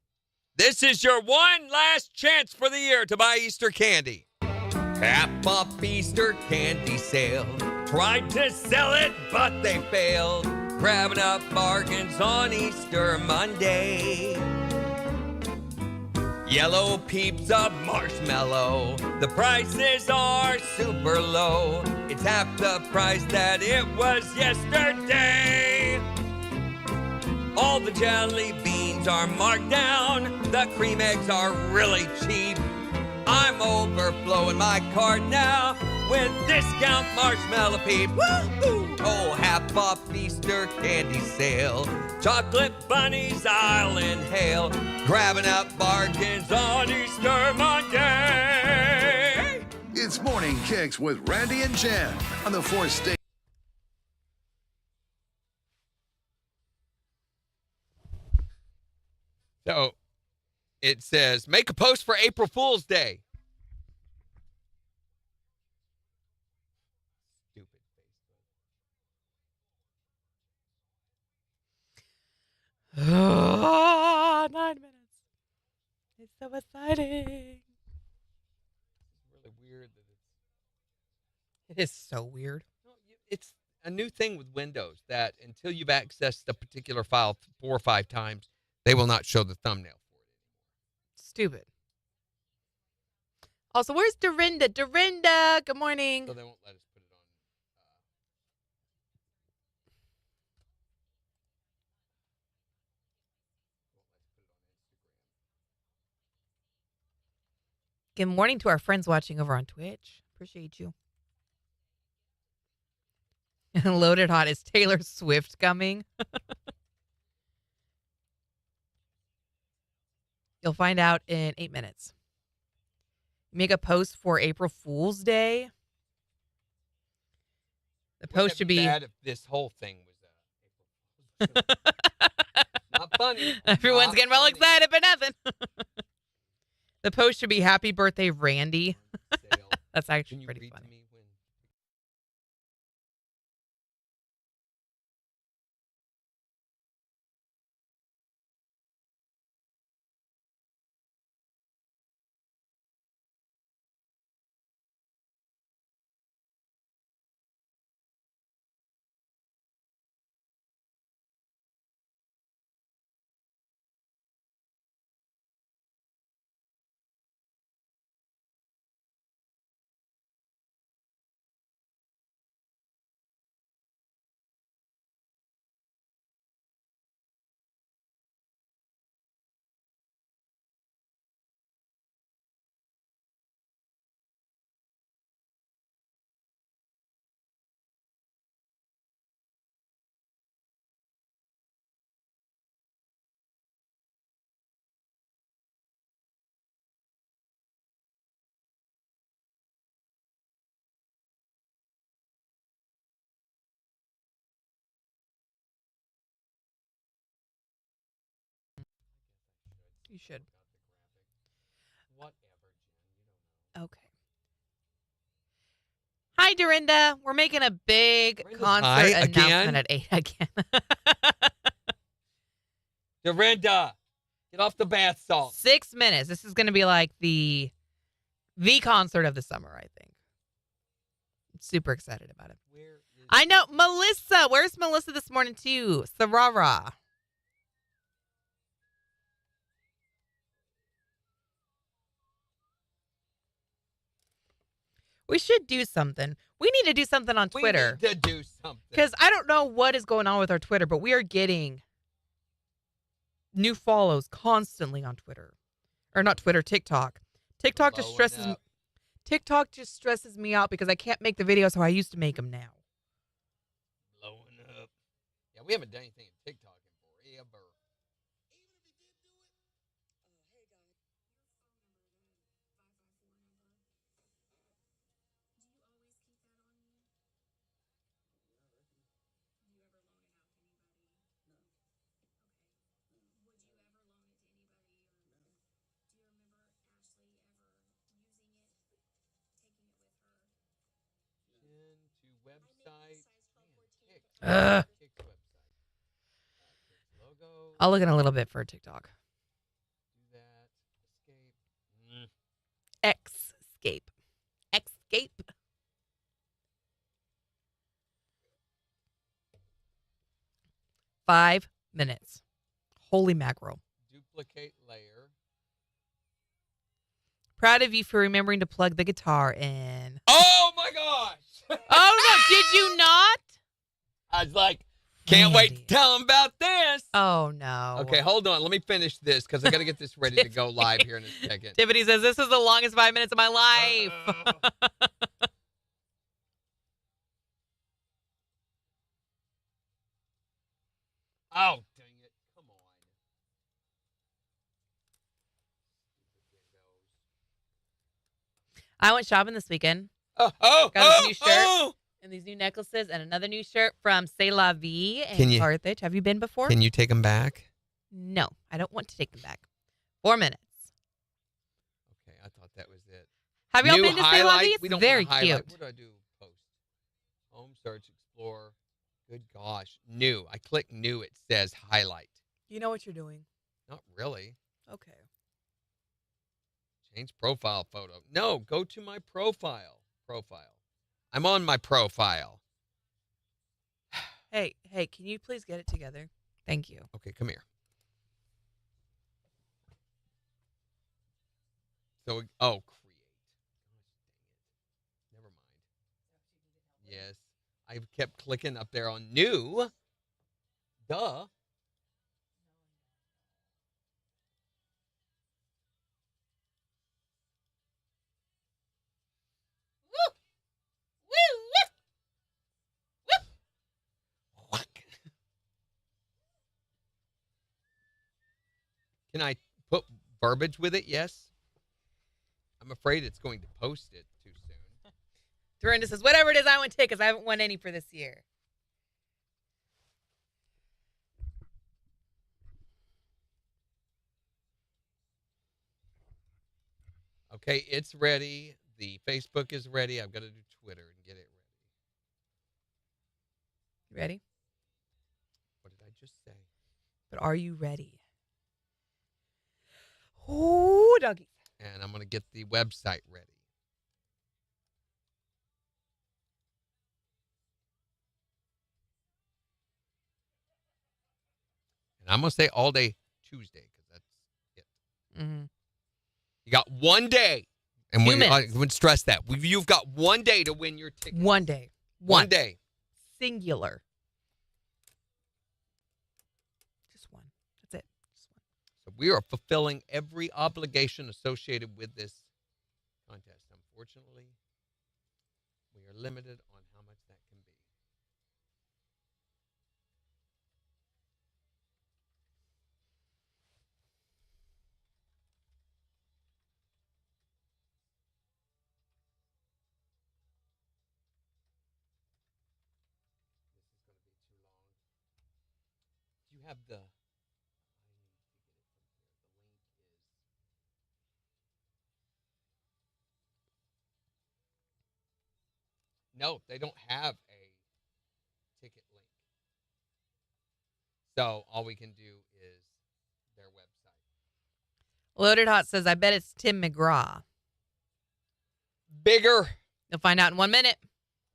This is your one last chance for the year to buy Easter candy. Half off Easter candy sale. Tried to sell it, but they failed. Grabbing up bargains on Easter Monday. Yellow peeps of marshmallow. The prices are super low. It's half the price that it was yesterday. All the jelly beans are marked down. The cream eggs are really cheap. I'm overflowing my cart now with discount marshmallow peep. Woo-hoo! Oh, half off Easter candy sale. Chocolate bunnies I'll inhale. Grabbing up bargains on Easter Monday. It's Morning KIX with Randy and Jen on the 4 state. So it says, make a post for April Fool's Day. Stupid Facebook. 9 minutes. It's so exciting. It's really weird that It is so weird. it's a new thing with Windows that until you've accessed a particular file 4 or 5 times, they will not show the thumbnail for it. Stupid. Also, where's Dorinda? Dorinda, good morning. So they won't let us put it on. Good morning to our friends watching over on Twitch. Appreciate you. Loaded Hot. Is Taylor Swift coming? You'll find out in 8 minutes. Make a post for April Fool's Day. The post should be bad if this whole thing was not funny. Everyone's Not getting real funny. excited, but nothing. The post should be Happy Birthday, Randy. That's Can actually you pretty read to funny. me when? You should. Whatever, Jen. Okay. Hi, Dorinda. We're making a big Dorinda's concert high announcement again? at 8 again. Dorinda, get off the bath salt. 6 minutes. This is going to be like the concert of the summer, I think. I'm super excited about it. Where is I know. Melissa. Where's Melissa this morning, too? Sarara. We should do something. We need to do something on Twitter. We need to do something. Because I don't know what is going on with our Twitter, but we are getting new follows constantly on Twitter. Or not Twitter, TikTok. TikTok just stresses me out because I can't make the videos how I used to make them now. Blowing up. Yeah, we haven't done anything in TikTok in forever. To website. KIX. Ugh. KIX website. KIX logo. I'll look in a little bit for TikTok. Do that. Escape. Escape. 5 minutes. Holy mackerel. Duplicate layer. Proud of you for remembering to plug the guitar in. Oh my gosh! Oh, no. Did you not? I was like, can't wait to tell them about this. Oh, no. Okay, hold on. Let me finish this because I got to get this ready to go live here in a second. Tiffany says, this is the longest 5 minutes of my life. Oh, dang it. Come on. I went shopping this weekend. Got Got a new shirt and these new necklaces and another new shirt from C'est La Vie in Carthage. Have you been before? Can you take them back? No, I don't want to take them back. 4 minutes. Okay, I thought that was it. Have y'all New been to C'est La highlight? Vie? We It's don't very want to highlight. cute. What do I do? Post. Home search, explore. Good gosh. New. I click new. It says highlight. You know what you're doing. Not really. Okay. Change profile photo. No, go to my profile. I'm on my profile. Hey, can you please get it together? Thank you. Okay, come here. So, create. Gosh, dang it. Never mind. Yes. I kept clicking up there on new. Duh. Can I put verbiage with it? Yes. I'm afraid it's going to post it too soon. Dorinda says, whatever it is, I want tickets. I haven't won any for this year. Okay, it's ready. The Facebook is ready. I've got to do Twitter and get it ready. You ready? What did I just say? But are you ready? Ooh, doggy. And I'm going to get the website ready. And I'm going to say all day Tuesday because that's it. Mm-hmm. You got 1 day. And I would stress that. You've got 1 day to win your ticket. 1 day. One day. Singular. Just one. That's it. Just one. So we are fulfilling every obligation associated with this contest. Unfortunately, we are limited on how much that can be. This is going to be too long. Do you have the... No, they don't have a ticket link. So all we can do is their website. Loaded Hot says, I bet it's Tim McGraw. Bigger. You'll find out in 1 minute.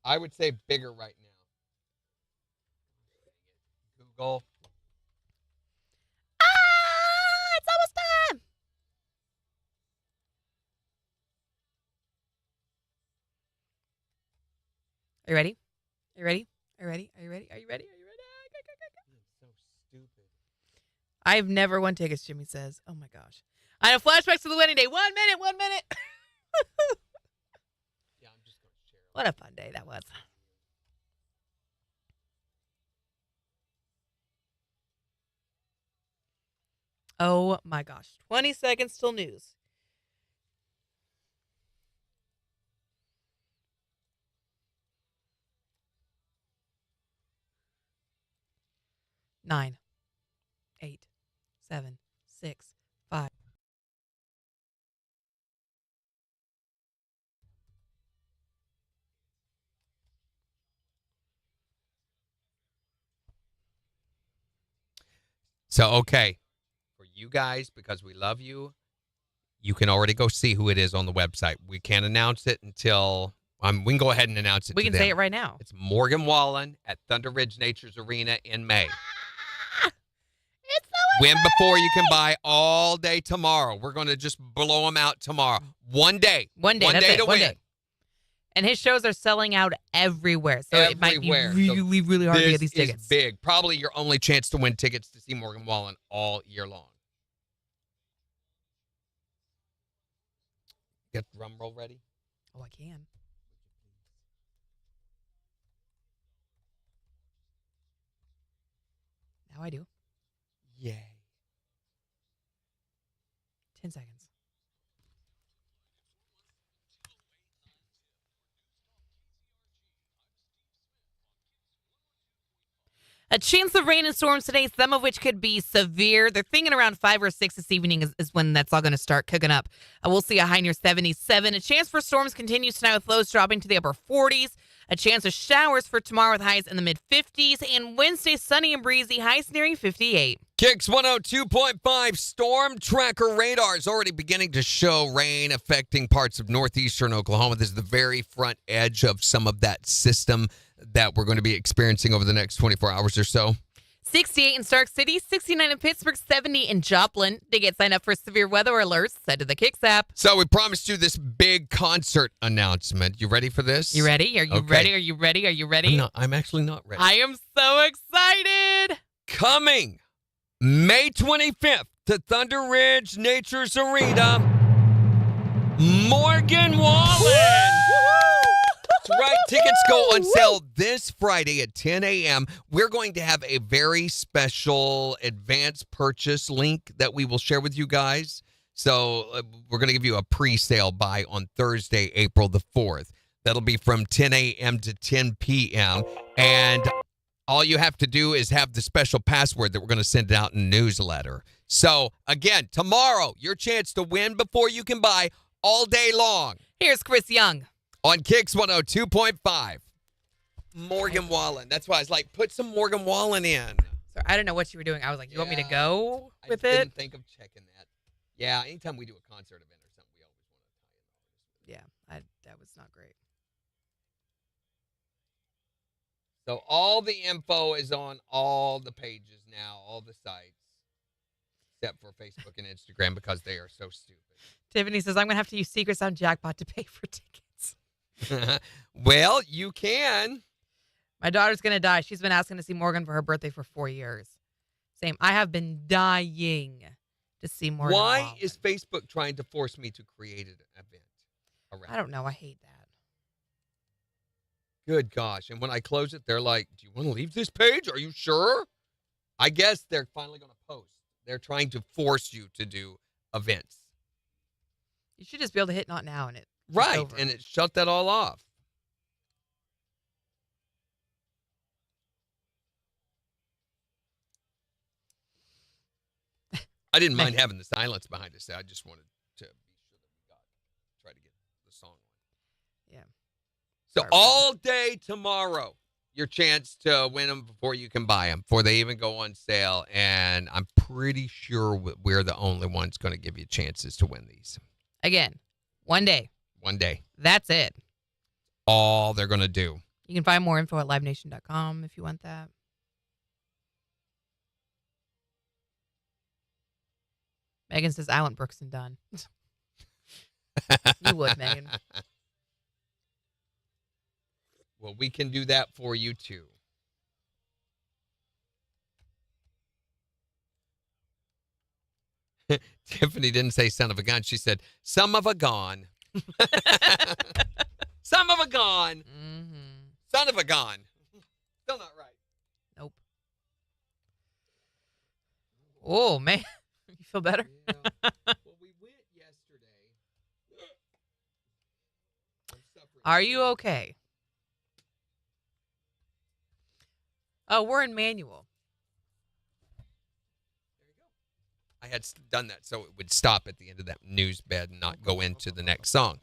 I would say bigger right now. Google. It's almost time. Are you ready? Are you ready? Are you ready? Are you ready? Are you ready? Are you ready? So stupid. I've never won tickets, Jimmy says. Oh my gosh. I know flashbacks to the wedding day. 1 minute, 1 minute. Yeah, I'm just going to share. What a fun day that was. Oh my gosh. 20 seconds till news. 9, 8, 7, 6, 5. So, okay. For you guys, because we love you, you can already go see who it is on the website. We can't announce it until... we can go ahead and announce it We to can them. say it right now. It's Morgan Wallen at Thunder Ridge Nature's Arena in May. It's so Win before you can buy all day tomorrow. We're going to just blow them out tomorrow. 1 day. 1 day. One That's day it. to 1 win. day. And his shows are selling out everywhere. So it might be Everywhere. really, really hard to get these This is tickets. big. Probably your only chance to win tickets to see Morgan Wallen all year long. Get the drum roll ready? Oh, I can. Now I do. Yay. 10 seconds. A chance of rain and storms today, some of which could be severe. They're thinking around 5 or 6 this evening is when that's all going to start cooking up. We'll see a high near 77. A chance for storms continues tonight with lows dropping to the upper 40s. A chance of showers for tomorrow with highs in the mid-50s. And Wednesday, sunny and breezy, highs nearing 58. KIX 102.5 storm tracker radar is already beginning to show rain affecting parts of northeastern Oklahoma. This is the very front edge of some of that system that we're going to be experiencing over the next 24 hours or so. 68 in Stark City, 69 in Pittsburgh, 70 in Joplin. They get signed up for severe weather alerts. Send to the KIX app. So we promised you this big concert announcement. You ready for this? You ready? Are you Okay. ready? Are you ready? Are you ready? I'm actually not ready. I am so excited. Coming May 25th to Thunder Ridge Nature's Arena, Morgan Wallen. That's right. Tickets go on sale this Friday at 10 a.m. We're going to have a very special advance purchase link that we will share with you guys. So we're going to give you a pre-sale buy on Thursday, April the 4th. That'll be from 10 a.m. to 10 p.m. And all you have to do is have the special password that we're going to send out in a newsletter. So, again, tomorrow, your chance to win before you can buy all day long. Here's Chris Young. On KIX 102.5. Morgan Wallen. That's why I was like, put some Morgan Wallen in. So I don't know what you were doing. I was like, you want me to go with I it? didn't think of checking that. Yeah, anytime we do a concert event or something, we always want to tie in. Yeah, that was not great. So all the info is on all the pages now, all the sites, except for Facebook and Instagram because they are so stupid. Tiffany says, I'm going to have to use Secret Sound Jackpot to pay for tickets. Well, you can. My daughter's going to die. She's been asking to see Morgan for her birthday for 4 years. Same. I have been dying to see Morgan. Why Wallen. is Facebook trying to force me to create an event around I don't know. I hate that. Good gosh. And when I close it, they're like, do you want to leave this page? Are you sure? I guess they're finally going to post. They're trying to force you to do events. You should just be able to hit not now and it's Right. over. And it shut that all off. I didn't mind having the silence behind us. I just wanted to be sure that we try to get the song on. Yeah. So Sorry. all day tomorrow, your chance to win them before you can buy them, before they even go on sale. And I'm pretty sure we're the only ones going to give you chances to win these. Again, one day. One day. That's it. All they're going to do. You can find more info at livenation.com if you want that. Megan says, I want Brooks and Dunn. You would, Megan. Well, we can do that for you, too. Tiffany didn't say son of a gun. She said, some of a gone. Some of a gone. Mm-hmm. Son of a gone. Still not right. Nope. Oh, man. You feel better? Yeah. Well, we went yesterday. I'm suffering. Are you okay? Oh, we're in manual. There you go. I had done that so it would stop at the end of that news bed and not go into the next song.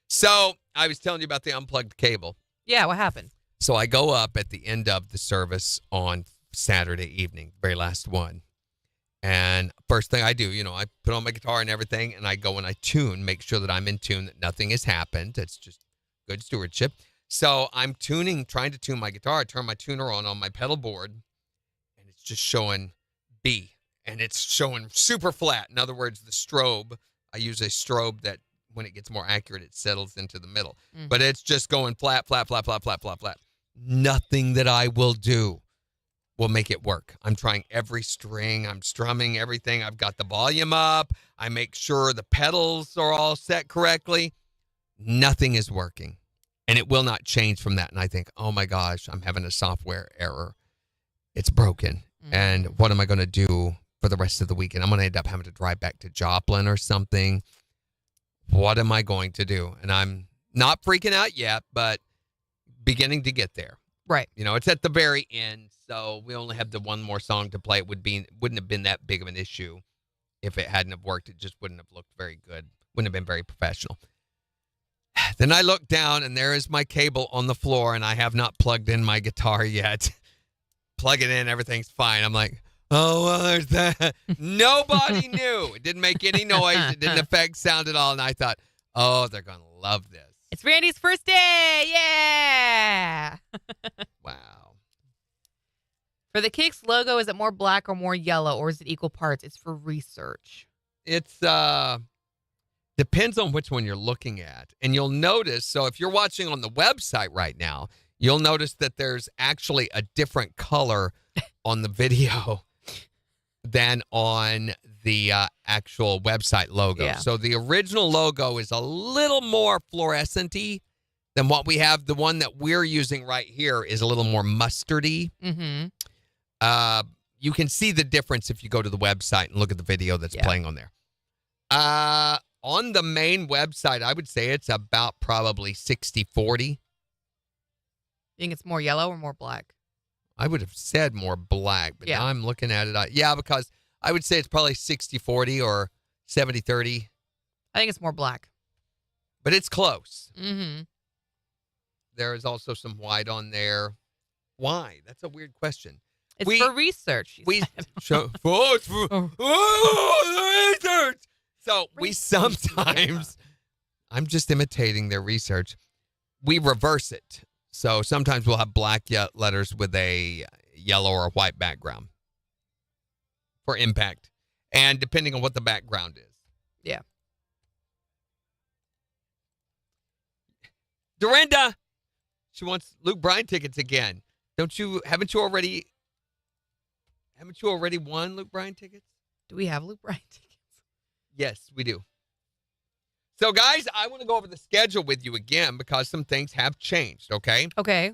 So I was telling you about the unplugged cable. Yeah, what happened? So I go up at the end of the service on Saturday evening, very last one. And first thing I do, I put on my guitar and everything, and I go and I tune, make sure that I'm in tune, that nothing has happened. That's just good stewardship. So I'm trying to tune my guitar. I turn my tuner on my pedal board, and it's just showing B, and it's showing super flat. In other words, the strobe, I use a strobe that when it gets more accurate, it settles into the middle. Mm. But it's just going flat, flat, flat, flat, flat, flat, flat. Nothing that I will do will make it work. I'm trying every string. I'm strumming everything. I've got the volume up. I make sure the pedals are all set correctly. Nothing is working. And it will not change from that. And I think, oh my gosh, I'm having a software error. It's broken. Mm. And what am I going to do for the rest of the weekend? I'm going to end up having to drive back to Joplin or something. What am I going to do? And I'm not freaking out yet, but beginning to get there. Right. It's at the very end, so we only have the one more song to play. It wouldn't have been that big of an issue if it hadn't have worked. It just wouldn't have looked very good. Wouldn't have been very professional. Then I look down, and there is my cable on the floor, and I have not plugged in my guitar yet. Plug it in, everything's fine. I'm like, oh, well, there's that. Nobody knew. It didn't make any noise. It didn't affect sound at all. And I thought, oh, they're going to love this. It's Randy's first day. Yeah. Wow. For the KIX logo, is it more black or more yellow, or is it equal parts? It's for research. It's depends on which one you're looking at. And you'll notice, so if you're watching on the website right now, you'll notice that there's actually a different color on the video than on the actual website logo. Yeah. So the original logo is a little more fluorescent-y Then what we have, the one that we're using right here, is a little more mustardy. Mm-hmm. You can see the difference if you go to the website and look at the video that's playing on there. On the main website, I would say it's about probably 60-40. You think it's more yellow or more black? I would have said more black, but now I'm looking at it. Because I would say it's probably 60-40 or 70-30. I think it's more black. But it's close. Mm-hmm. There is also some white on there. Why? That's a weird question. It's for research. Research. So we sometimes, I'm just imitating their research. We reverse it. So sometimes we'll have black letters with a yellow or white background for impact. And depending on what the background is. Yeah. Dorinda, she wants Luke Bryan tickets again. Haven't you already won Luke Bryan tickets? Do we have Luke Bryan tickets? Yes, we do. So, guys, I want to go over the schedule with you again because some things have changed, okay? Okay.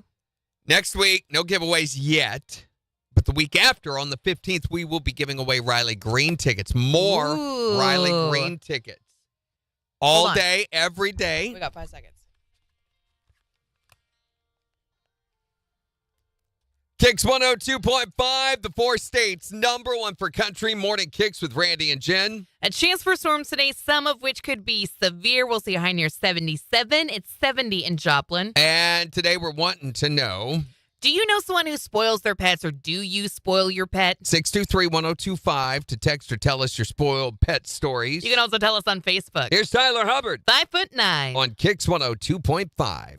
Next week, no giveaways yet. But the week after, on the 15th, we will be giving away Riley Green tickets. More Riley Green tickets. All day, every day. We got 5 seconds. KIX 102.5, the 4 states, #1 for country. Morning KIX with Randy and Jen. A chance for storms today, some of which could be severe. We'll see a high near 77. It's 70 in Joplin. And today we're wanting to know, do you know someone who spoils their pets, or do you spoil your pet? 623-1025 to text or tell us your spoiled pet stories. You can also tell us on Facebook. Here's Tyler Hubbard. 5'9" on KIX 102.5.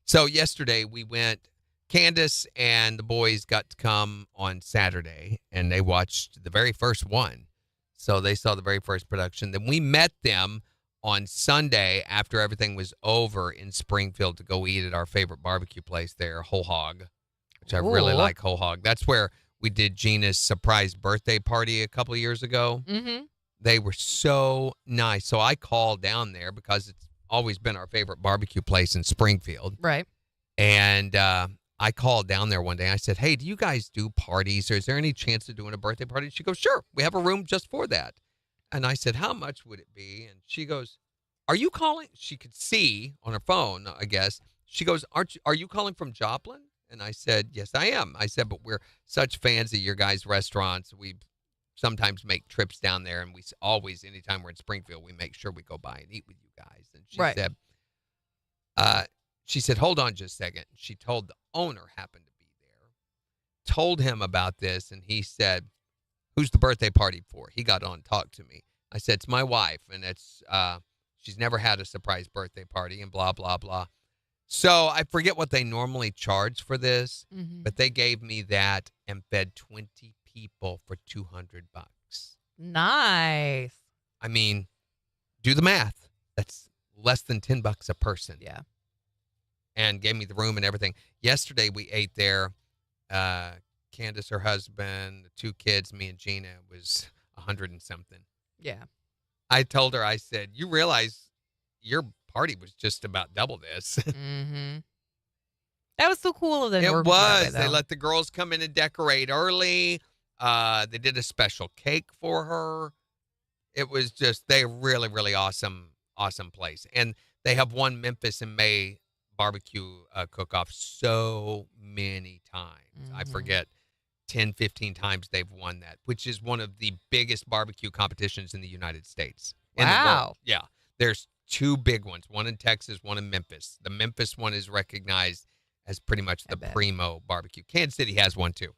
So yesterday we went, Candace and the boys got to come on Saturday, and they watched the very first one. So they saw the very first production. Then we met them on Sunday after everything was over in Springfield to go eat at our favorite barbecue place there, Whole Hog, which I really like Whole Hog. That's where we did Gina's surprise birthday party a couple of years ago. Mm-hmm. They were so nice. So I called down there because it's always been our favorite barbecue place in Springfield. Right. And I called down there one day. I said, hey, do you guys do parties? Or is there any chance of doing a birthday party? She goes, sure. We have a room just for that. And I said, how much would it be? And she goes, are you calling? She could see on her phone, I guess. She goes, are you calling from Joplin? And I said, yes, I am. I said, but we're such fans of your guys' restaurants. We sometimes make trips down there, and we always, anytime we're in Springfield, we make sure we go by and eat with you guys. And she said, hold on just a second. She told the owner, happened to be there, told him about this, and he said, who's the birthday party for? He got on and talked to me. I said, it's my wife, and it's she's never had a surprise birthday party, and blah, blah, blah. So I forget what they normally charge for this, but they gave me that and fed 20 people for $200. Nice. I mean, do the math. That's less than $10 a person. Yeah. And gave me the room and everything. Yesterday we ate there. Candace, her husband, the 2 kids, me and Gina, it was 100 and something. Yeah. I told her, I said, you realize your party was just about double this. Mm-hmm. That was so cool of them. It was. They let the girls come in and decorate early. They did a special cake for her. It was just, they really, really awesome place. And they have won Memphis in May barbecue cook-off so many times. I forget, 10, 15 times they've won that, which is one of the biggest barbecue competitions in the United States. In the world. Yeah. There's 2 big ones, one in Texas, one in Memphis. The Memphis one is recognized as pretty much the primo barbecue. Kansas City has one too.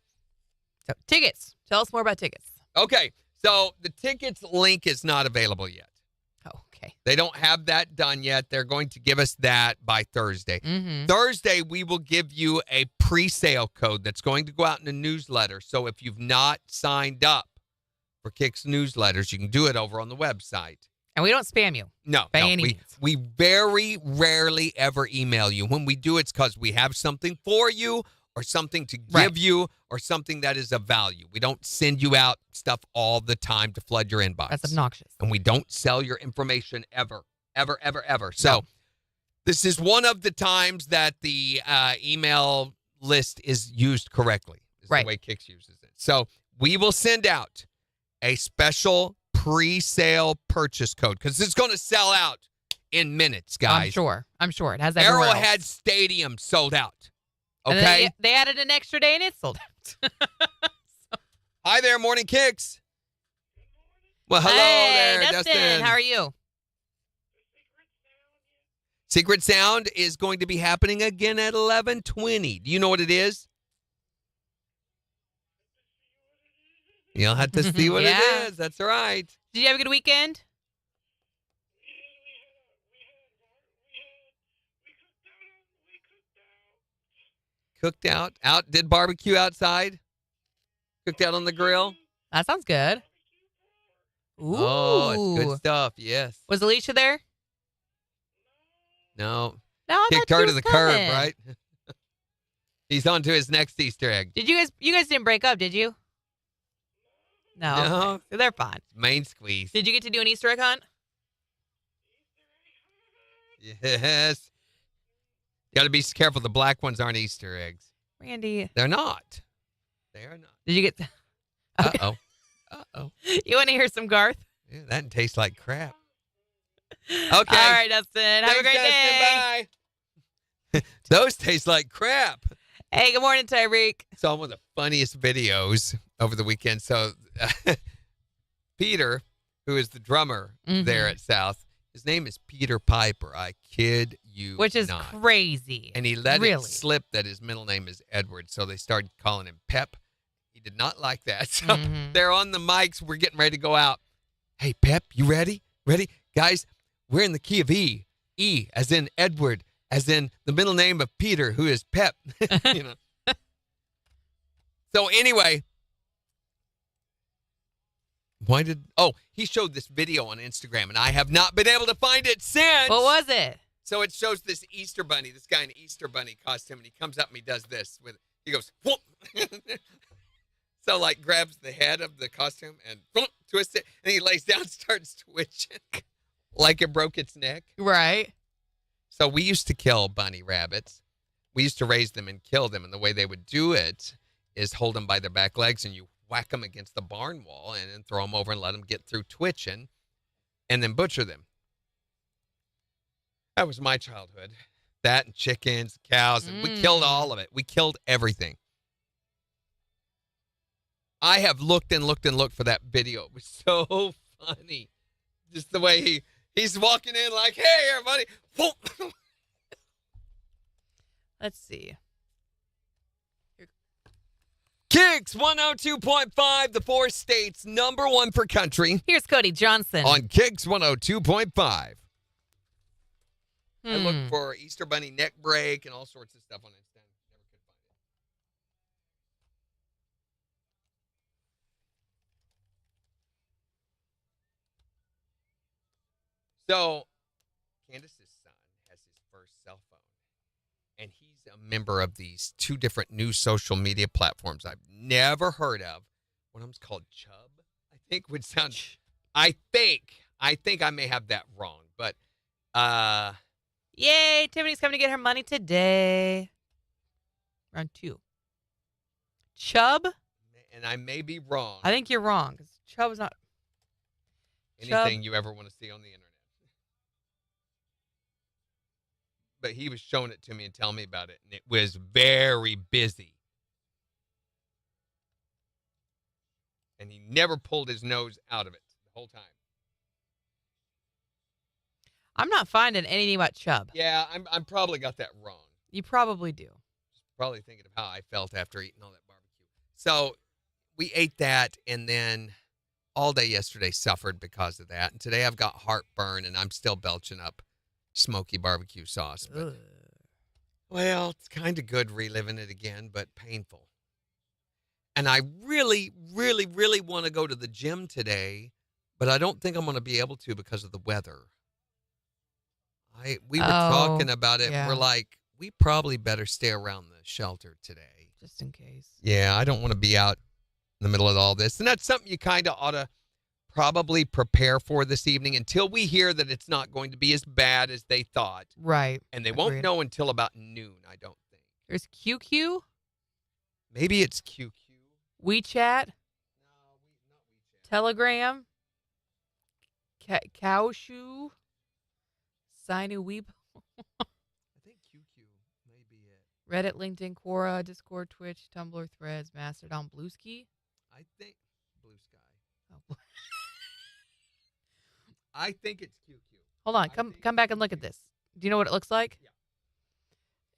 So, tickets. Tell us more about tickets. Okay. So the tickets link is not available yet. Oh, okay. They don't have that done yet. They're going to give us that by Thursday. Mm-hmm. Thursday, we will give you a pre-sale code that's going to go out in a newsletter. So if you've not signed up for KIX newsletters, you can do it over on the website. And we don't spam you. No. By any means. We very rarely ever email you. When we do, it's because we have something for you or something to give Right. you or something that is of value. We don't send you out stuff all the time to flood your inbox. That's obnoxious. And we don't sell your information ever, ever, ever, ever. So this is one of the times that the email list is used correctly. Is Right. the way KIX uses it. So we will send out a special pre-sale purchase code because it's going to sell out in minutes, guys. I'm sure. It has everywhere Arrowhead else. Stadium sold out. And Okay? then they added an extra day and it sold out. Hi there, Morning KIX. Well, hello Hey, there, Dustin. How are you? Secret Sound is going to be happening again at 11:20. Do you know what it is? You'll have to see what Yeah. it is. That's right. Did you have a good weekend? Cooked out, did barbecue outside. Cooked out on the grill. That sounds good. Ooh. Oh, it's good stuff. Yes. Was Alicia there? No. No, I Kicked thought she her to was the curb, coming. right? He's on to his next Easter egg. Did you guys didn't break up, did you? No. No. Okay. So they're fine. Main squeeze. Did you get to do an Easter egg hunt? Yes. Got to be careful. The black ones aren't Easter eggs. Randy. They're not. They are not. Did you get Okay. Uh-oh. Uh-oh. You want to hear some Garth? Yeah, that tastes like crap. Okay. All right, Dustin. Have a Thanks, great day. Dustin. Bye. Those taste like crap. Hey, good morning, Tyreek. Saw one of the funniest videos over the weekend. So Peter, who is the drummer there at South, his name is Peter Piper. I kid you Which is not. crazy. And he let it Really? slip that his middle name is Edward. So they started calling him Pep. He did not like that. So they're on the mics. We're getting ready to go out. Hey, Pep, you ready? Ready? Guys, we're in the key of E. E as in Edward, as in the middle name of Peter, who is Pep. You know. So anyway, he showed this video on Instagram, and I have not been able to find it since. What was it? So it shows this Easter bunny, this guy in an Easter bunny costume, and he comes up and he does this with, he goes, whoop. So like grabs the head of the costume and whoop, twists it, and he lays down, starts twitching like it broke its neck. Right. So we used to kill bunny rabbits. We used to raise them and kill them, and the way they would do it is hold them by their back legs, and you whack them against the barn wall and then throw them over and let them get through twitching and then butcher them. That was my childhood. That and chickens, cows, and we killed all of it. We killed everything. I have looked and looked and looked for that video. It was so funny. Just the way he's walking in like, hey, everybody. Let's see. KIX 102.5, the 4 states, number 1 for country. Here's Cody Johnson. On KIX 102.5. I looked for Easter Bunny neck break and all sorts of stuff on Instagram. Never could find it. So, Candace's son has his first cell phone. And he's a member of these 2 different new social media platforms I've never heard of. One of them's called Chubb, I think would sound. I think I may have that wrong, but Yay, Tiffany's coming to get her money today. Round 2. Chubb? and I may be wrong. I think you're wrong, because Chubb is not. Anything you ever want to see on the internet. But he was showing it to me and telling me about it, and it was very busy. And he never pulled his nose out of it the whole time. I'm not finding anything about Chubb. Yeah, I'm probably got that wrong. You probably do. Probably thinking of how I felt after eating all that barbecue. So we ate that, and then all day yesterday suffered because of that. And today I've got heartburn, and I'm still belching up smoky barbecue sauce. But, well, it's kind of good reliving it again, but painful. And I really, really, really want to go to the gym today, but I don't think I'm going to be able to because of the weather. We were talking about it. yeah. We're like, we probably better stay around the shelter today. Just in case. Yeah, I don't want to be out in the middle of all this. And that's something you kind of ought to probably prepare for this evening until we hear that it's not going to be as bad as they thought. Right. And they won't know until about noon, I don't think. There's QQ. Maybe it's QQ. WeChat. Telegram. Cowshoe. Sinuwebo. I think QQ may be it. Reddit, LinkedIn, Quora, Discord, Twitch, Tumblr, Threads, Mastodon, Bluesky. I think Blue Sky. Oh. I think it's QQ. Hold on. Come back and look at this. Do you know what it looks like? Yeah.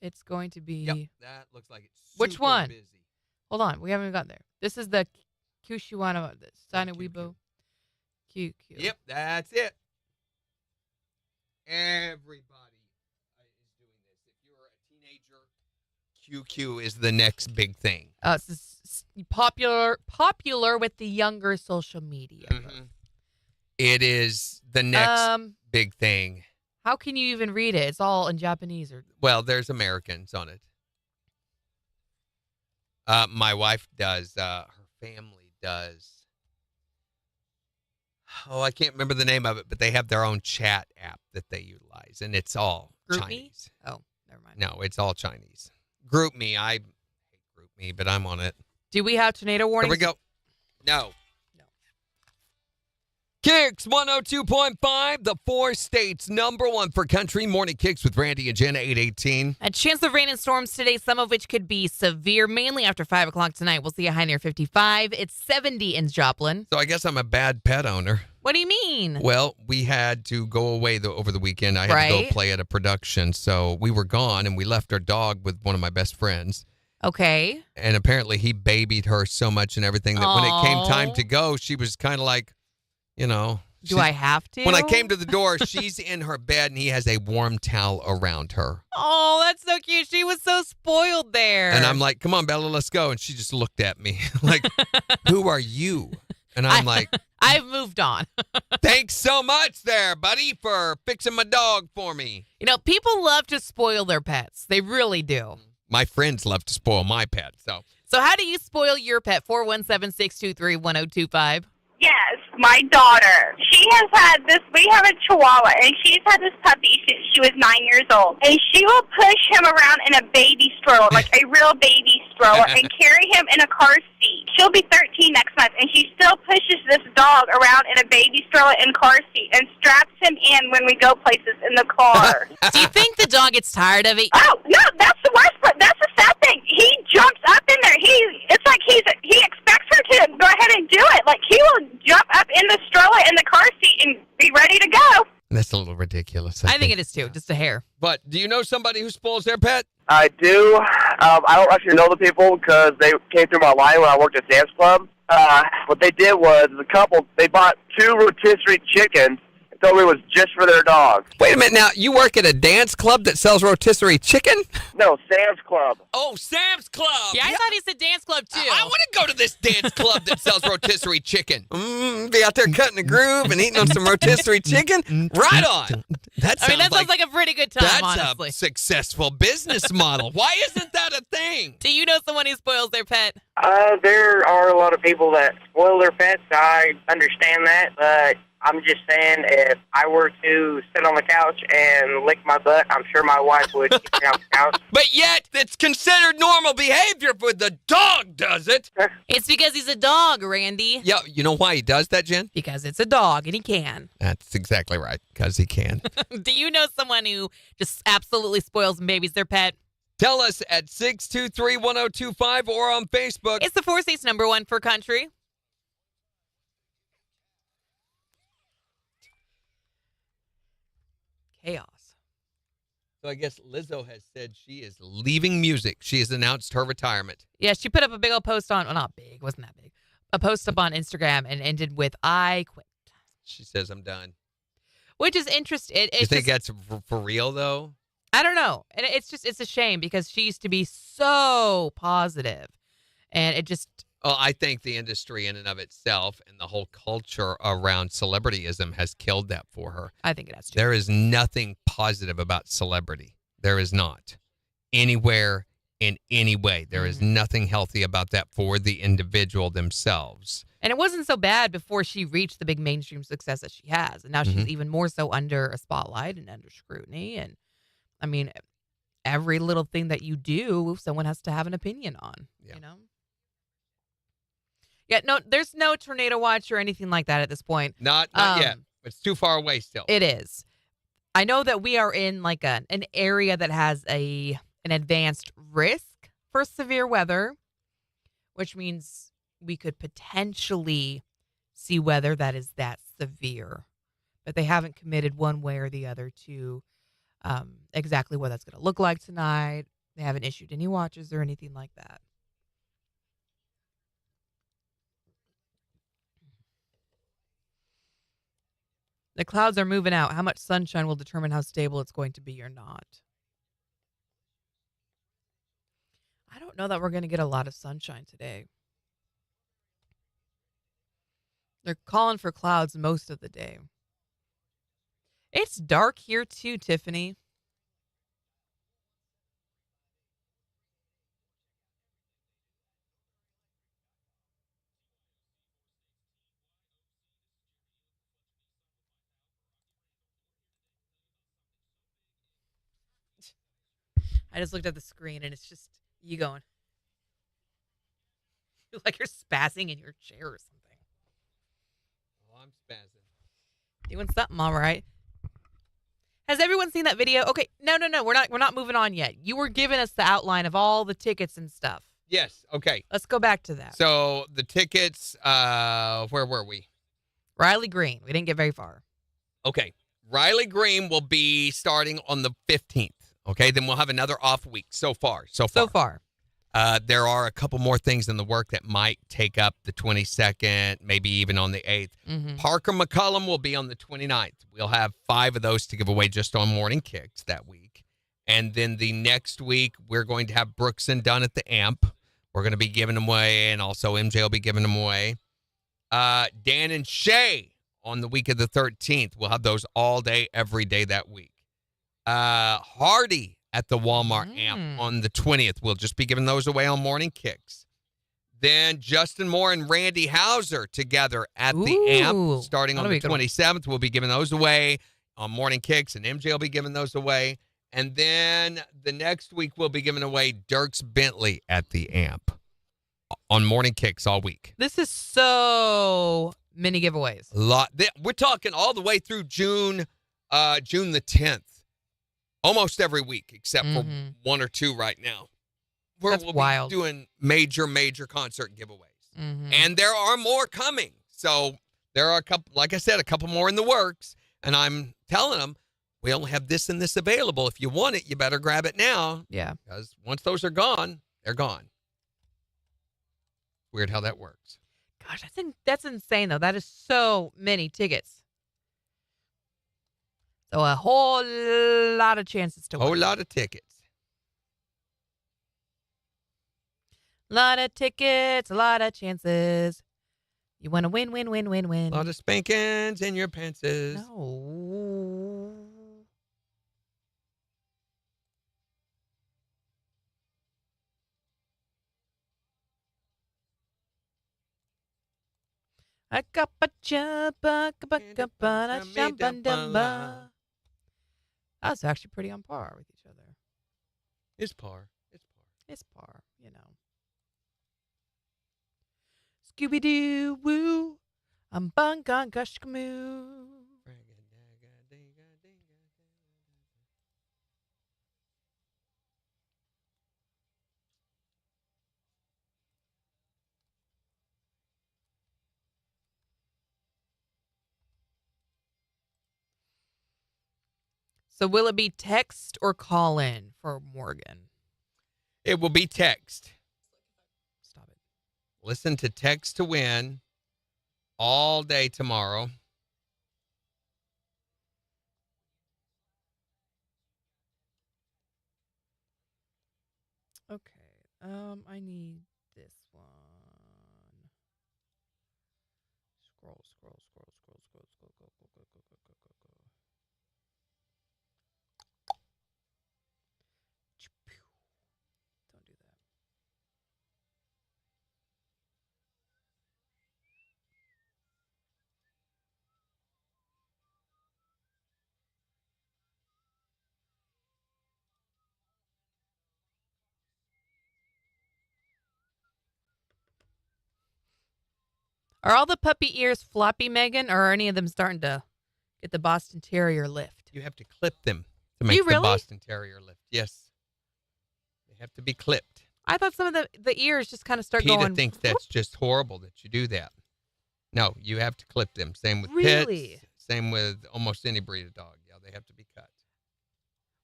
It's going to be. Yep, that looks like it's super Which one? busy. Hold on. We haven't even gotten there. This is the Kyushuano, the Sinuwebo. QQ. Yep, that's it. Everybody is doing this. If you're a teenager, QQ is the next big thing. It's popular with the younger social media. Mm-hmm. It is the next big thing. How can you even read it? It's all in Japanese. Well, there's Americans on it. My wife does. Her family does. Oh, I can't remember the name of it, but they have their own chat app that they utilize, and it's all Chinese. Oh, never mind. No, it's all Chinese. GroupMe. I hate GroupMe, but I'm on it. Do we have tornado warnings? Here we go. No. KIX 102.5, the 4 states #1 for country. Morning KIX with Randy and Jenna, 818. A chance of rain and storms today, some of which could be severe, mainly after 5 o'clock tonight. We'll see a high near 55. It's 70 in Joplin. So I guess I'm a bad pet owner. What do you mean? Well, we had to go away over the weekend. I had to go play at a production. So we were gone, and we left our dog with one of my best friends. Okay. And apparently he babied her so much and everything that when it came time to go, she was kind of like, do I have to? When I came to the door, she's in her bed and he has a warm towel around her. Oh, that's so cute. She was so spoiled there. And I'm like, come on, Bella, let's go. And she just looked at me like, who are you? And I'm like, I've moved on. Thanks so much there, buddy, for fixing my dog for me. People love to spoil their pets. They really do. My friends love to spoil my pet. So how do you spoil your pet? 417-623-1025. Yes, my daughter. She has had this, we have a Chihuahua, and she's had this puppy since she was 9 years old. And she will push him around in a baby stroller, like a real baby stroller, and carry him in a car seat. She'll be 13 next month, and she still pushes this dog around in a baby stroller and car seat and straps him in when we go places in the car. Do you think the dog gets tired of it? Oh, no, that's the worst part. That's the sad thing. He jumps up in there. It's like he expects her to go ahead and do it. Like, he will jump up in the stroller in the car seat and be ready to go. That's a little ridiculous. I think it is too, just a hair. But do you know somebody who spoils their pet? I do. I don't actually know the people because they came through my line when I worked at Sam's Club. What they did was the couple, they bought 2 rotisserie chickens and told me it was just for their dog. Wait a minute now. You work at a dance club that sells rotisserie chicken? No, Sam's Club. Oh, Sam's Club. Yeah, I thought he said dance club too. I want to go to this dance club that sells rotisserie chicken. Be out there cutting a groove and eating on some rotisserie chicken. Right on. That sounds like a pretty good time, honestly. That's a successful business model. Why isn't that a thing? Do you know someone who spoils their pet? There are a lot of people that spoil their pets. I understand that, but I'm just saying if I were to sit on the couch and lick my butt, I'm sure my wife would kick me off the couch. But yet, it's considered normal behavior when the dog does it. It's because he's a dog, Randy. Yeah, you know why he does that, Jen? Because it's a dog and he can. That's exactly right, because he can. Do you know someone who just absolutely spoils and babies their pet? Tell us at 623-1025 or on Facebook. It's the 4 states #1 for country. Chaos. So I guess Lizzo has said she is leaving music. She has announced her retirement. Yeah, she put up a big old post on, well, not big, wasn't that big. A post up on Instagram and ended with, I quit. She says, I'm done. Which is interesting. You think that's for real, though? I don't know. And it's a shame because she used to be so positive. And it just... Oh, I think the industry in and of itself and the whole culture around celebrityism has killed that for her. I think it has too. There is nothing positive about celebrity. There is not. Anywhere, in any way. There is nothing healthy about that for the individual themselves. And it wasn't so bad before she reached the big mainstream success that she has. And now she's even more so under a spotlight and under scrutiny. And I mean, every little thing that you do, someone has to have an opinion on, you know? Yeah, no, there's no tornado watch or anything like that at this point. Not yet. It's too far away still. It is. I know that we are in like an area that has an advanced risk for severe weather, which means we could potentially see weather that is that severe. But they haven't committed one way or the other to exactly what that's going to look like tonight. They haven't issued any watches or anything like that. The clouds are moving out. How much sunshine will determine how stable it's going to be or not. I don't know that we're going to get a lot of sunshine today. They're calling for clouds most of the day. It's dark here too, Tiffany. I just looked at the screen and it's just you going. Like you're spazzing in your chair or something. Oh, I'm spazzing. Doing something all right. Has everyone seen that video? Okay, no. We're not moving on yet. You were giving us the outline of all the tickets and stuff. Yes. Okay. Let's go back to that. So the tickets, where were we? Riley Green. We didn't get very far. Okay. Riley Green will be starting on the 15th. Okay. Then we'll have another off week so far. There are a couple more things in the work that might take up the 22nd, maybe even on the 8th. Parker McCullum will be on the 29th. We'll have 5 of those to give away just on Morning Kicks that week. And then the next week, we're going to have Brooks and Dunn at the AMP. We're going to be giving them away, and also MJ will be giving them away. Dan and Shay on the week of the 13th. We'll have those all day, every day that week. Hardy at the Walmart AMP on the 20th. We'll just be giving those away on Morning Kicks. Then Justin Moore and Randy Hauser together at the AMP starting on the 27th. We'll be giving those away on Morning Kicks, and MJ will be giving those away. And then the next week, we'll be giving away Dierks Bentley at the AMP on Morning Kicks all week. This is so many giveaways. A lot. We're talking all the way through June the 10th. Almost every week, except for 1 or 2 right now. We'll be doing major concert giveaways. And there are more coming. So there are a couple, like I said, a couple more in the works. And I'm telling them, we only have this and this available. If you want it, you better grab it now. Yeah. Because once those are gone, they're gone. Weird how that works. Gosh, I think that's insane, though. That is so many tickets. So a whole lot of chances to win. Whole lot of tickets. Lot of tickets, a lot of chances. You want to win. A lot of spankings in your pantses. No. That's actually pretty on par with each other. It's par. It's par, you know. Scooby-Doo woo. I'm bung gong gush moo. So will it be text or call in for Morgan? It will be text. Stop it. Listen to Text to Win all day tomorrow. Okay. I need this one. Scroll. Don't do Are all the puppy ears floppy, Megan, or are any of them starting to get the Boston Terrier lift? You have to clip them to Do make you the really? Boston Terrier lift. Yes. They have to be clipped. I thought some of the ears just kind of start PETA going. thinks that's just horrible that you do that. No, you have to clip them. Same with Really? pits. Same with almost any breed of dog. Yeah, they have to be cut.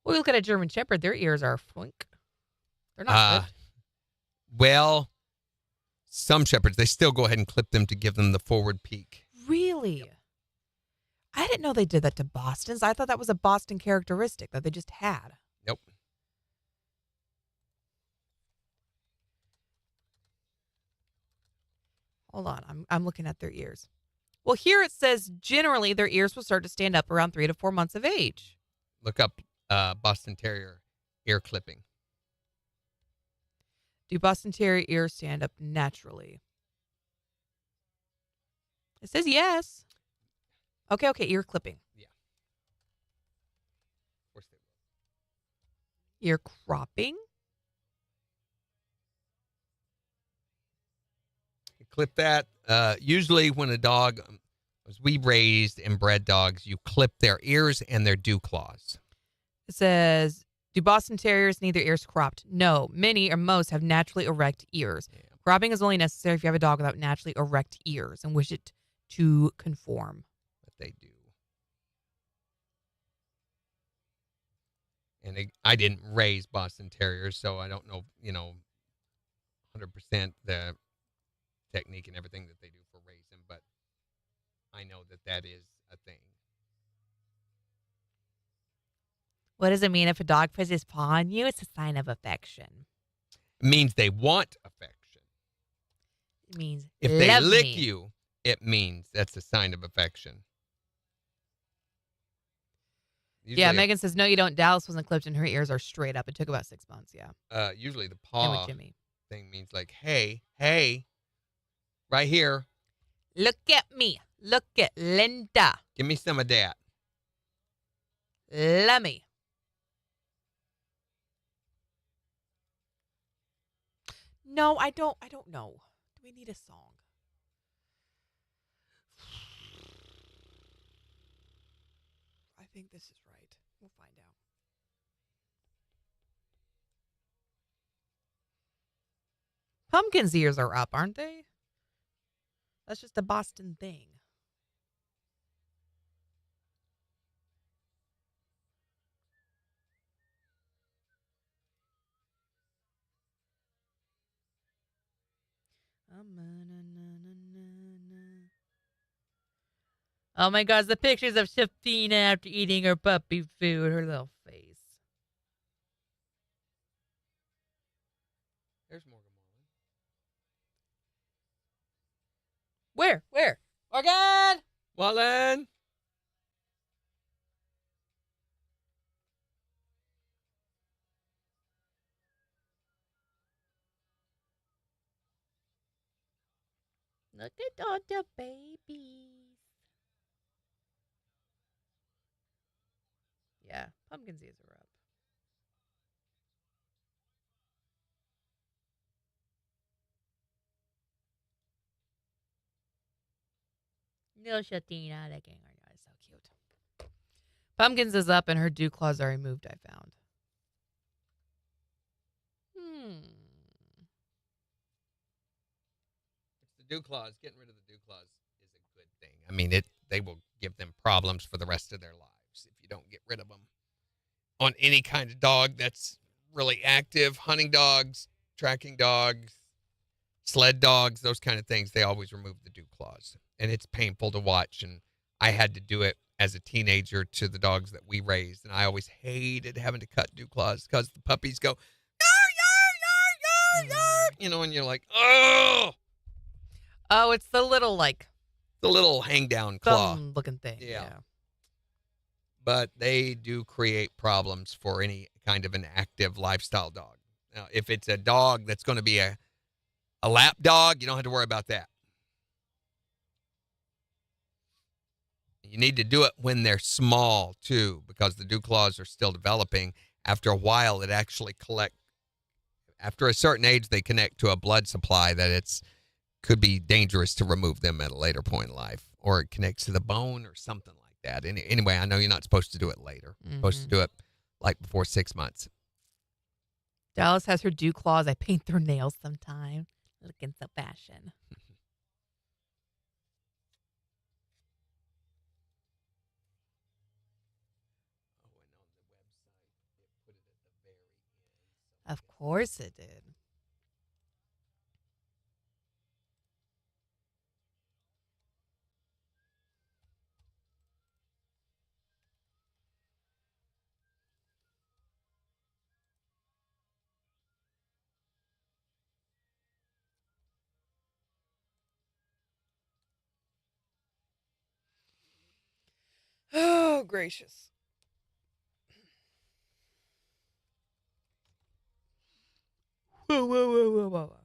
Well, look at a German Shepherd. Their ears are flink. They're not clipped. Well, some shepherds, they still go ahead and clip them to give them the forward peak. Really? Yep. I didn't know they did that to Bostons. I thought that was a Boston characteristic that they just had. Nope. Hold on. I'm looking at their ears. Well, here it says generally their ears will start to stand up around 3 to 4 months of age. Look up Boston Terrier ear clipping. Do Boston Terrier ears stand up naturally? It says yes. Okay, ear clipping. Yeah. Of course they will. Ear cropping? Clip that. Usually when a dog, as we raised and bred dogs, you clip their ears and their dew claws. It says, do Boston Terriers need their ears cropped? No. Many or most have naturally erect ears. Yeah. Cropping is only necessary if you have a dog without naturally erect ears and wish it to conform. But they do. And I didn't raise Boston Terriers, so I don't know, 100% the technique and everything that they do for raising, but I know that is a thing. What does it mean if a dog puts his paw on you? It's a sign of affection. It means they want affection. It means if they love lick me. you, it means that's a sign of affection. Usually Megan says, no, you don't. Dallas wasn't clipped and her ears are straight up. It took about 6 months, yeah. Usually the And paw with Jimmy. thing means like, hey, right here. Look at me. Look at Linda. Give me some of that. Lemmy. No, I don't know. Do we need a song? I think this is right. We'll find out. Pumpkin's ears are up, aren't they? That's just a Boston thing. Oh my gosh, the pictures of Shafina after eating her puppy food, her little face. There's Morgan Wallen. Where? Morgan! Wallen! Look at all the babies. Yeah, Pumpkin's ears are up. No, Shatina, that gang is so cute. Pumpkin's is up and her dew claws are removed, I found. It's the dew claws. Getting rid of the dew claws is a good thing. I mean, they will give them problems for the rest of their lives if you don't get rid of them. On any kind of dog that's really active, hunting dogs, tracking dogs, sled dogs, those kind of things, they always remove the dew claws. And it's painful to watch. And I had to do it as a teenager to the dogs that we raised. And I always hated having to cut dew claws because the puppies go, yar, yar, yar, yar, yar. And you're like, oh. Oh, it's the little, the little hang down claw looking thing. Yeah. But they do create problems for any kind of an active lifestyle dog. Now, if it's a dog that's going to be a lap dog, you don't have to worry about that. You need to do it when they're small, too, because the dew claws are still developing. After a while, it actually after a certain age, they connect to a blood supply that could be dangerous to remove them at a later point in life, or it connects to the bone or something like that. Anyway, I know you're not supposed to do it later. You're supposed to do it like before 6 months. Dallas has her dew claws. I paint their nails sometime. Looking so fashion. Of course it did. Oh, gracious. Whoa, whoa, whoa, whoa, whoa, whoa.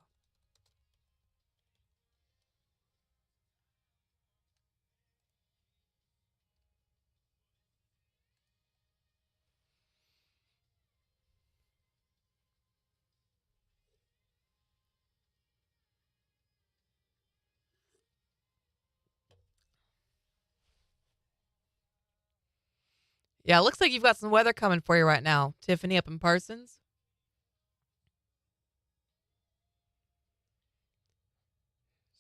Yeah, it looks like you've got some weather coming for you right now, Tiffany up in Parsons.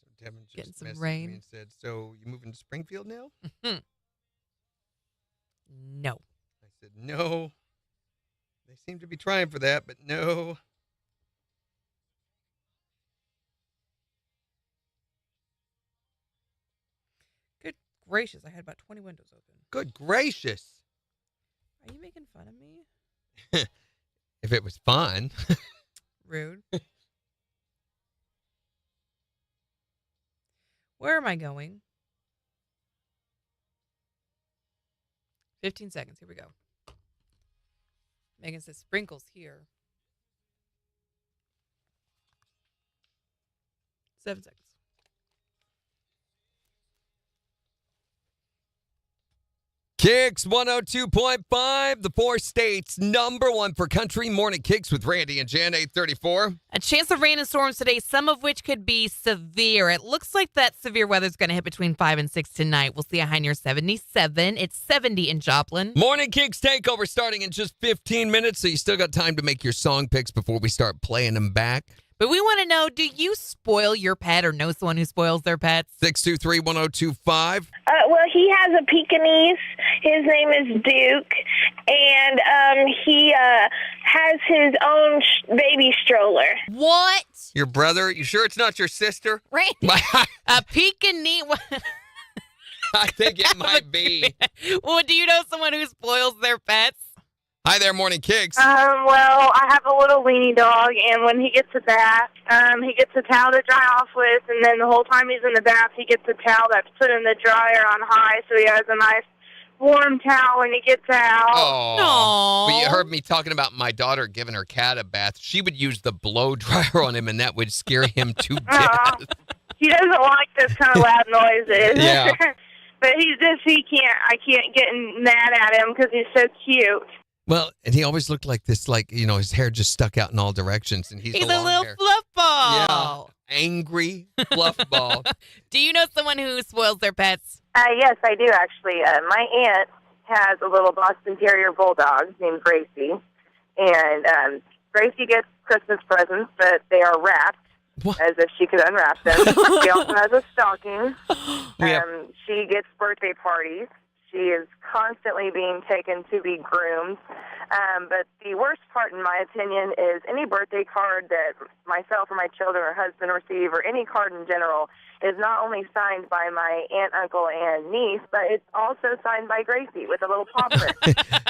So Devin just Getting some messaged rain. me and said, "So you moving to Springfield now?" No. I said, "No." They seem to be trying for that, but no. Good gracious, I had about 20 windows open. Good gracious. Are you making fun of me? If it was fun. Rude. Where am I going? 15 seconds. Here we go. Megan says sprinkles here. 7 seconds. KIX 102.5, the 4 states #1 for country. Morning KIX with Randy and Jan, 834. A chance of rain and storms today, some of which could be severe. It looks like that severe weather is going to hit between 5 and 6 tonight. We'll see a high near 77. It's 70 in Joplin. Morning KIX takeover starting in just 15 minutes, so you still got time to make your song picks before we start playing them back. But we want to know, do you spoil your pet or know someone who spoils their pets? 623-1025. Well, he has a Pekingese. His name is Duke, and he has his own baby stroller. What? Your brother? You sure it's not your sister? Right. A Pekingese. I think it might be. Well, do you know someone who spoils their pets? Hi there, Morning KIX. Well, I have a little weenie dog, and when he gets a bath, he gets a towel to dry off with, and then the whole time he's in the bath, he gets a towel that's put in the dryer on high, so he has a nice warm towel when he gets out. Oh. But you heard me talking about my daughter giving her cat a bath. She would use the blow dryer on him, and that would scare him to death. He doesn't like those kind of loud noises. Yeah. But I can't get mad at him because he's so cute. Well, and he always looked like this, his hair just stuck out in all directions. And he's a little hair. fluff ball. Yeah, angry fluff ball. Do you know someone who spoils their pets? Yes, I do, actually. My aunt has a little Boston Terrier bulldog named Gracie. And Gracie gets Christmas presents, but they are wrapped as if she could unwrap them. She also has a stocking. She gets birthday parties. She is constantly being taken to be groomed. But the worst part, in my opinion, is any birthday card that myself or my children or husband receive, or any card in general, is not only signed by my aunt, uncle, and niece, but it's also signed by Gracie with a little paw print.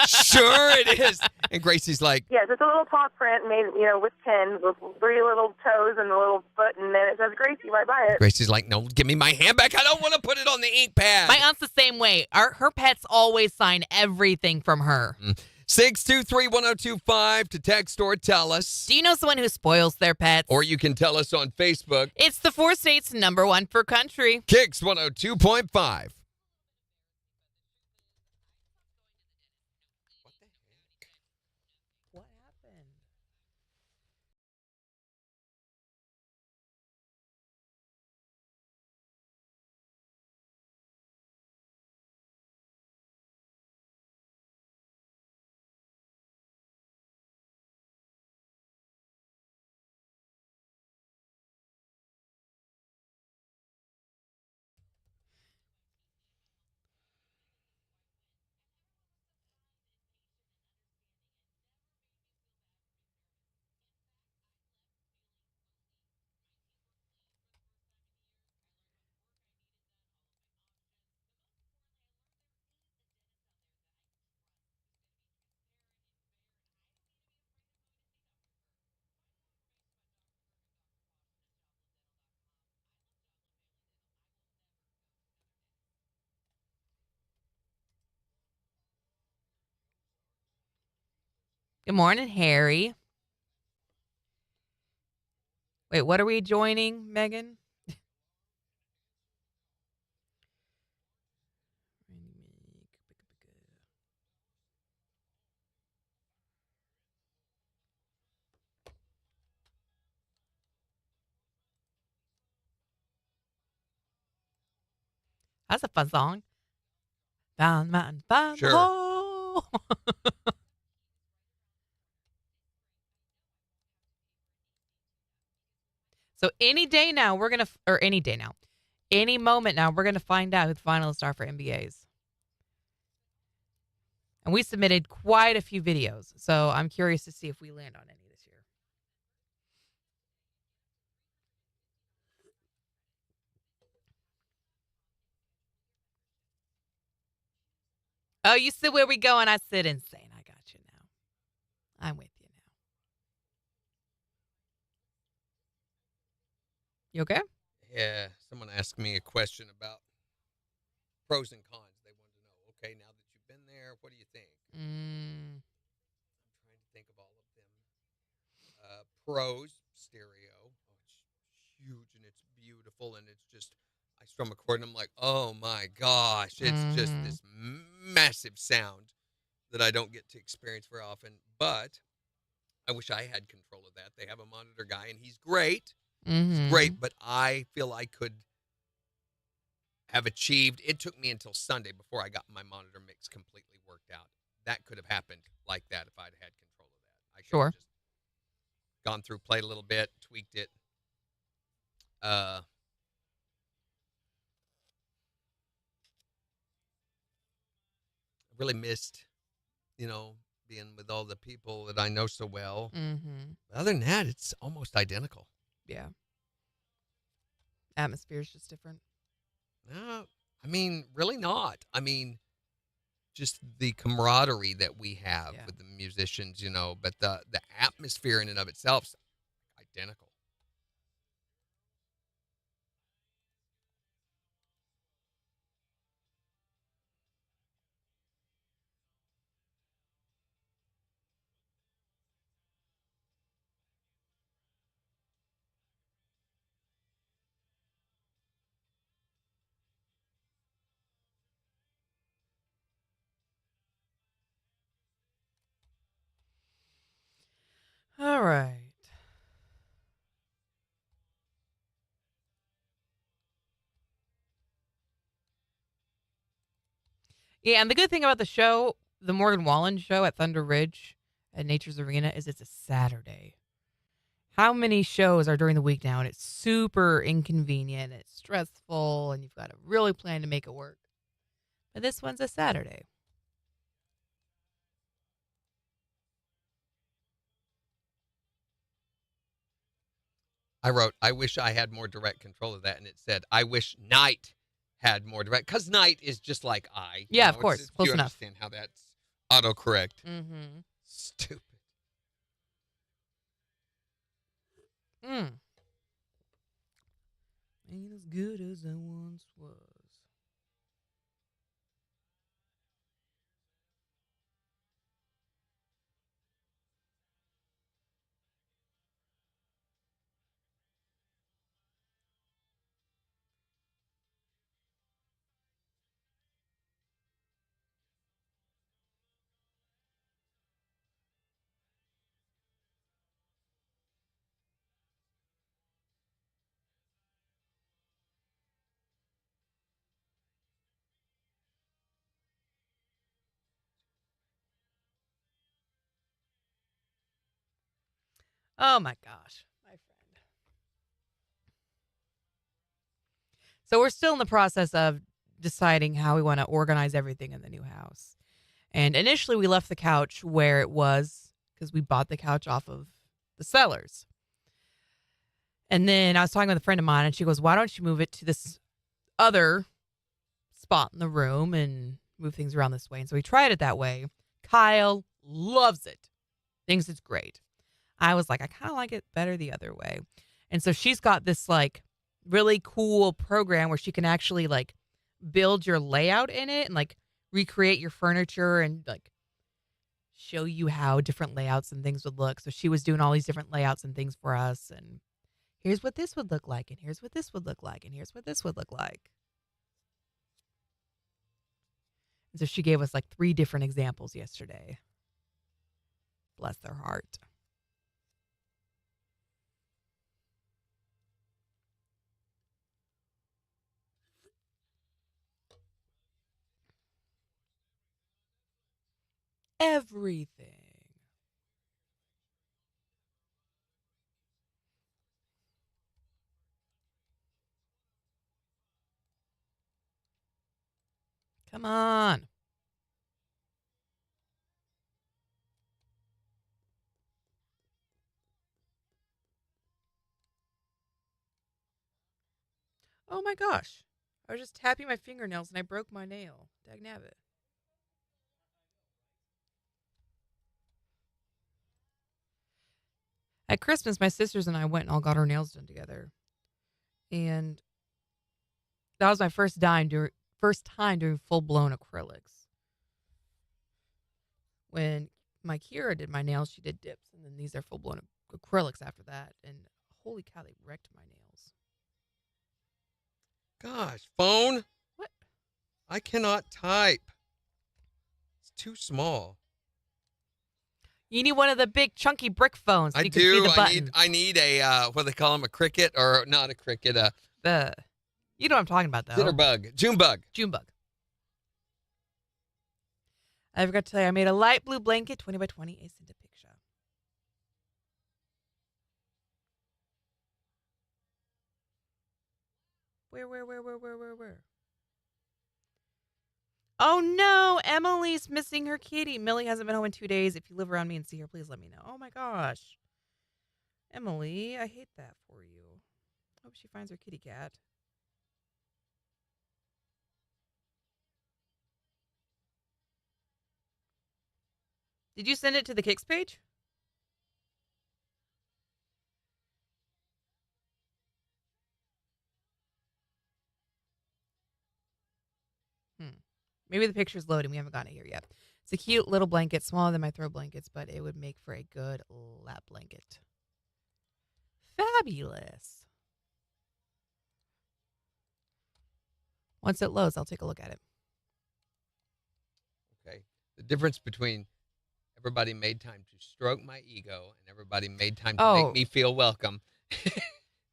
Sure it is. And Gracie's like... Yes, it's a little paw print made, with pins, with 3 little toes and a little foot, and then it says Gracie right by it. Gracie's like, no, give me my hand back. I don't want to put it on the ink pad. My aunt's the same way. Her pets always sign everything from her. 623-1025 to text or tell us. Do you know someone who spoils their pets? Or you can tell us on Facebook. It's the 4 states #1 for country. KIX 102.5. Good morning, Harry. Wait, what are we joining, Megan? That's a fun song. Down the mountain, find the Sure. hole. So any day now, we're going to, or any day now, any moment now, we're going to find out who the finalists are for MBAs. And we submitted quite a few videos. So I'm curious to see if we land on any this year. Oh, you sit where we go and I sit insane. I got you now. I'm with you now. You okay? Yeah, someone asked me a question about pros and cons. They wanted to know, okay, now that you've been there, what do you think? I'm trying to think of all of them. Pros, stereo. Oh, it's huge and it's beautiful and it's just, I strum a chord and I'm like, oh my gosh, it's just this massive sound that I don't get to experience very often. But I wish I had control of that. They have a monitor guy and he's great. He's great, but I feel I could have achieved. It took me until Sunday before I got my monitor mix completely worked out. That could have happened like that if I'd had control of that. I could have just gone through, played a little bit, tweaked it. Really missed, being with all the people that I know so well. Other than that, it's almost identical. Yeah. Atmosphere is just different. No, I mean, really not. I mean, just the camaraderie that we have with the musicians, but the atmosphere in and of itself is identical. All right. Yeah, and the good thing about the show, the Morgan Wallen show at Thunder Ridge at Nature's Arena, is it's a Saturday. How many shows are during the week now? And it's super inconvenient. It's stressful, and you've got to really plan to make it work. But this one's a Saturday. I wrote, I wish I had more direct control of that. And it said, I wish Night had more direct. Because Night is just like I. Yeah, of course. Close you enough. understand how that's autocorrect. Stupid. Ain't as good as I once was. Oh my gosh, my friend. So we're still in the process of deciding how we want to organize everything in the new house. And initially we left the couch where it was because we bought the couch off of the sellers. And then I was talking with a friend of mine and she goes, why don't you move it to this other spot in the room and move things around this way? And so we tried it that way. Kyle loves it. Thinks it's great. I was like, I kind of like it better the other way. And so she's got this like really cool program where she can actually like build your layout in it and like recreate your furniture. And like show you how different layouts and things would look. So she was doing all these different layouts and things for us. And here's what this would look like. And here's what this would look like. And here's what this would look like. And so she gave us like 3 different examples yesterday. Bless their heart. Everything. Come on. Oh my gosh. I was just tapping my fingernails and I broke my nail. Dagnabbit. At Christmas, my sisters and I went and all got our nails done together. And that was my first time doing full-blown acrylics. When my Kira did my nails, she did dips. And then these are full-blown acrylics after that. And holy cow, they wrecked my nails. Gosh, phone? What? I cannot type. It's too small. You need one of the big chunky brick phones. So I you can see do. the button. I need a what do they call them? A cricket or not a cricket? You know what I'm talking about, though. Jitterbug, Junebug. Junebug. I forgot to tell you, I made a light blue blanket, 20 by 20, a cent a picture. Where? Oh no, Emily's missing her kitty. Millie hasn't been home in 2 days. If you live around me and see her, please let me know. Oh my gosh. Emily, I hate that for you. Hope she finds her kitty cat. Did you send it to the KIX page? Maybe the picture's loading. We haven't gotten it here yet. It's a cute little blanket, smaller than my throw blankets, but it would make for a good lap blanket. Fabulous. Once it loads, I'll take a look at it. Okay. The difference between everybody made time to stroke my ego and everybody made time to make me feel welcome.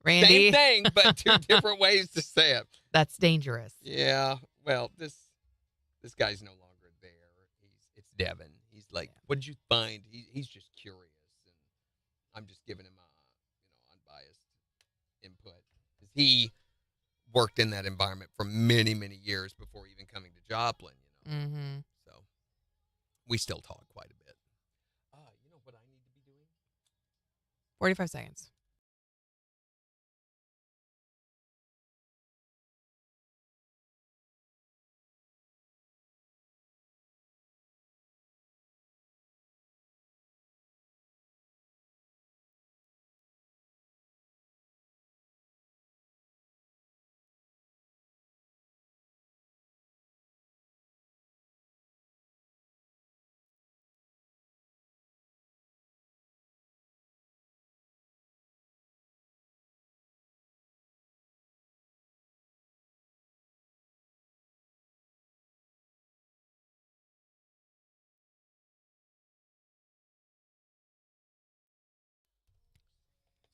Randy. Same thing, but 2 different ways to say it. That's dangerous. Yeah. Well, this guy's no longer there. It's Devin. He's like, what'd you find? He's just curious, and I'm just giving him unbiased input because he worked in that environment for many, many years before even coming to Joplin. Mm-hmm. So we still talk quite a bit. You know what I need to be doing? 45 seconds.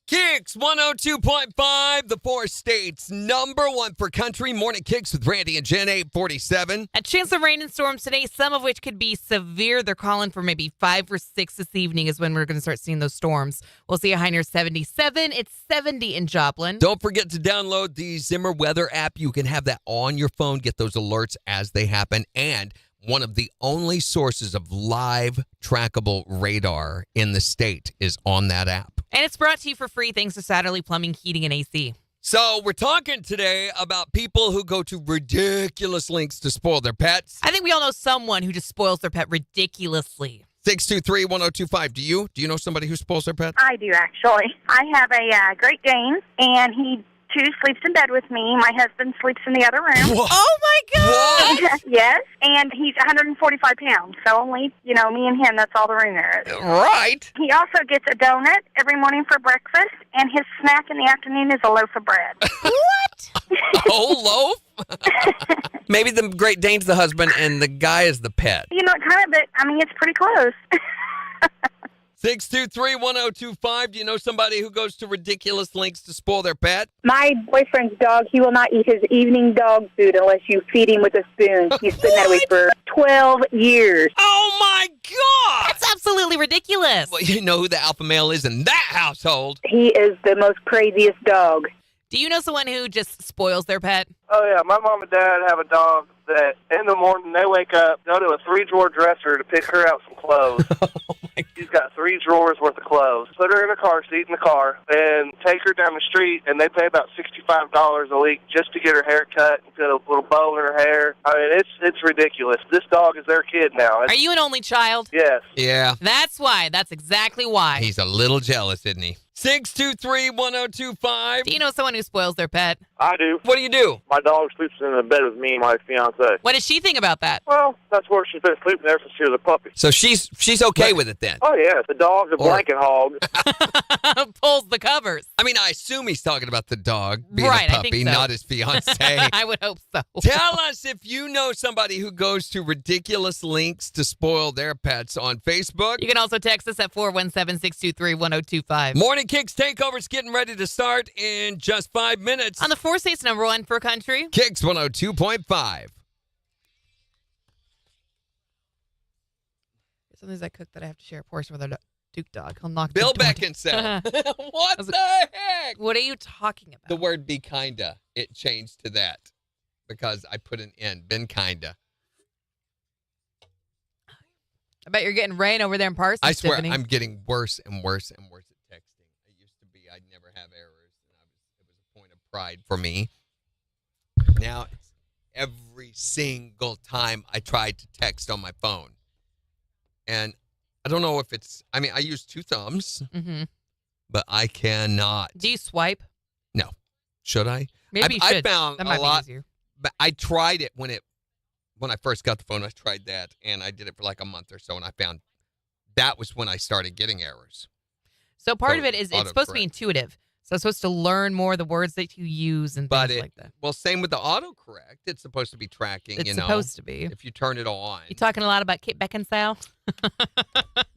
KIX 102.5, the 4 states #1 for country. Morning KIX with Randy and Jen, 847. A chance of rain and storms today, some of which could be severe. They're calling for maybe 5 or 6 this evening is when we're going to start seeing those storms. We'll see a high near 77. It's 70 in Joplin. Don't forget to download the Zimmer Weather app. You can have that on your phone, get those alerts as they happen. And one of the only sources of live trackable radar in the state is on that app. And it's brought to you for free thanks to Satterley Plumbing, Heating, and AC. So we're talking today about people who go to ridiculous lengths to spoil their pets. I think we all know someone who just spoils their pet ridiculously. 623-1025. Do you know somebody who spoils their pet? I do, actually. I have a Great Dane, and he 2 sleeps in bed with me. My husband sleeps in the other room. Oh my God! Yes, and he's 145 pounds. So only, me and him, that's all the room there is. Right. He also gets a donut every morning for breakfast, and his snack in the afternoon is a loaf of bread. A whole loaf? Maybe the Great Dane's the husband and the guy is the pet. Kind of, but, it's pretty close. 623-1025. Do you know somebody who goes to ridiculous lengths to spoil their pet? My boyfriend's dog, he will not eat his evening dog food unless you feed him with a spoon. He's been that way for 12 years. Oh, my God! That's absolutely ridiculous. Well, you know who the alpha male is in that household. He is the most craziest dog. Do you know someone who just spoils their pet? Oh, yeah. My mom and dad have a dog that in the morning they wake up, go to a 3-drawer dresser to pick her out some clothes. She's got 3 drawers worth of clothes. Put her in a car seat in the car and take her down the street, and they pay about $65 a week just to get her hair cut and put a little bow in her hair. I mean, it's ridiculous. This dog is their kid now. Are you an only child? Yes. Yeah. That's why. That's exactly why. He's a little jealous, isn't he? 623-1025. Do you know someone who spoils their pet? I do. What do you do? My dog sleeps in the bed with me and my fiance. What does she think about that? Well, that's where she's been sleeping ever since she was a puppy. So she's okay with it then? Oh, yeah. The dog's a blanket hog. Pulls the covers. I mean, I assume he's talking about the dog being Right, a I puppy, think so. not his fiance. I would hope so. Tell us if you know somebody who goes to ridiculous lengths to spoil their pets on Facebook. You can also text us at 417-623-1025. Morning Kicks Takeover's getting ready to start in just 5 minutes. On the 4 states #1 for country. Kicks 102.5. Some things I cook that I have to share a portion with our Duke dog. He'll knock Bill the door Beckinsale. What the heck? What are you talking about? The word be kinda. It changed to that because I put an N. Been kinda. I bet you're getting rain over there in Parsons, I swear, Tiffany. I'm getting worse and worse and worse at texting. It used to be I'd never have errors, and it was a point of pride for me. Now, it's every single time I try to text on my phone. And I don't know if it's, I use 2 thumbs, but I cannot. Do you swipe? No. Should I? Maybe you I should. found That might a be lot, easier. but I tried it when I first got the phone. I tried that, and I did it for like a month or so, and I found that was when I started getting errors. So part of it is it's supposed to be autocorrect. intuitive. So it's supposed to learn more of the words that you use and things like that. Well, same with the autocorrect. It's supposed to be tracking, It's supposed to be. If you turn it on. You talking a lot about Kit Beckinsale?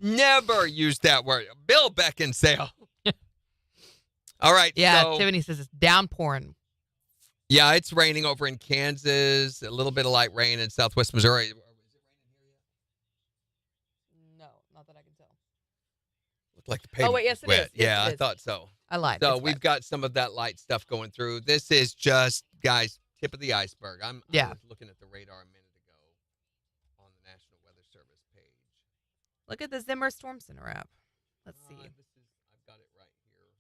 Never use that word. Bill Beckinsale. All right. Yeah, so, Tiffany says it's downpouring. yeah, it's raining over in Kansas, a little bit of light rain in southwest Missouri. No, not that I can tell. Looked like the pavement wait, yes, was it wet. is. Yes, Yeah, it I is. thought so. I lied. So It's we've wet. got some of that light stuff going through. This is just, guys, tip of the iceberg. I was looking at the radar a minute ago on the National Weather Service page. Look at the Zimmer Storm Center app. Let's see. I've got it right here.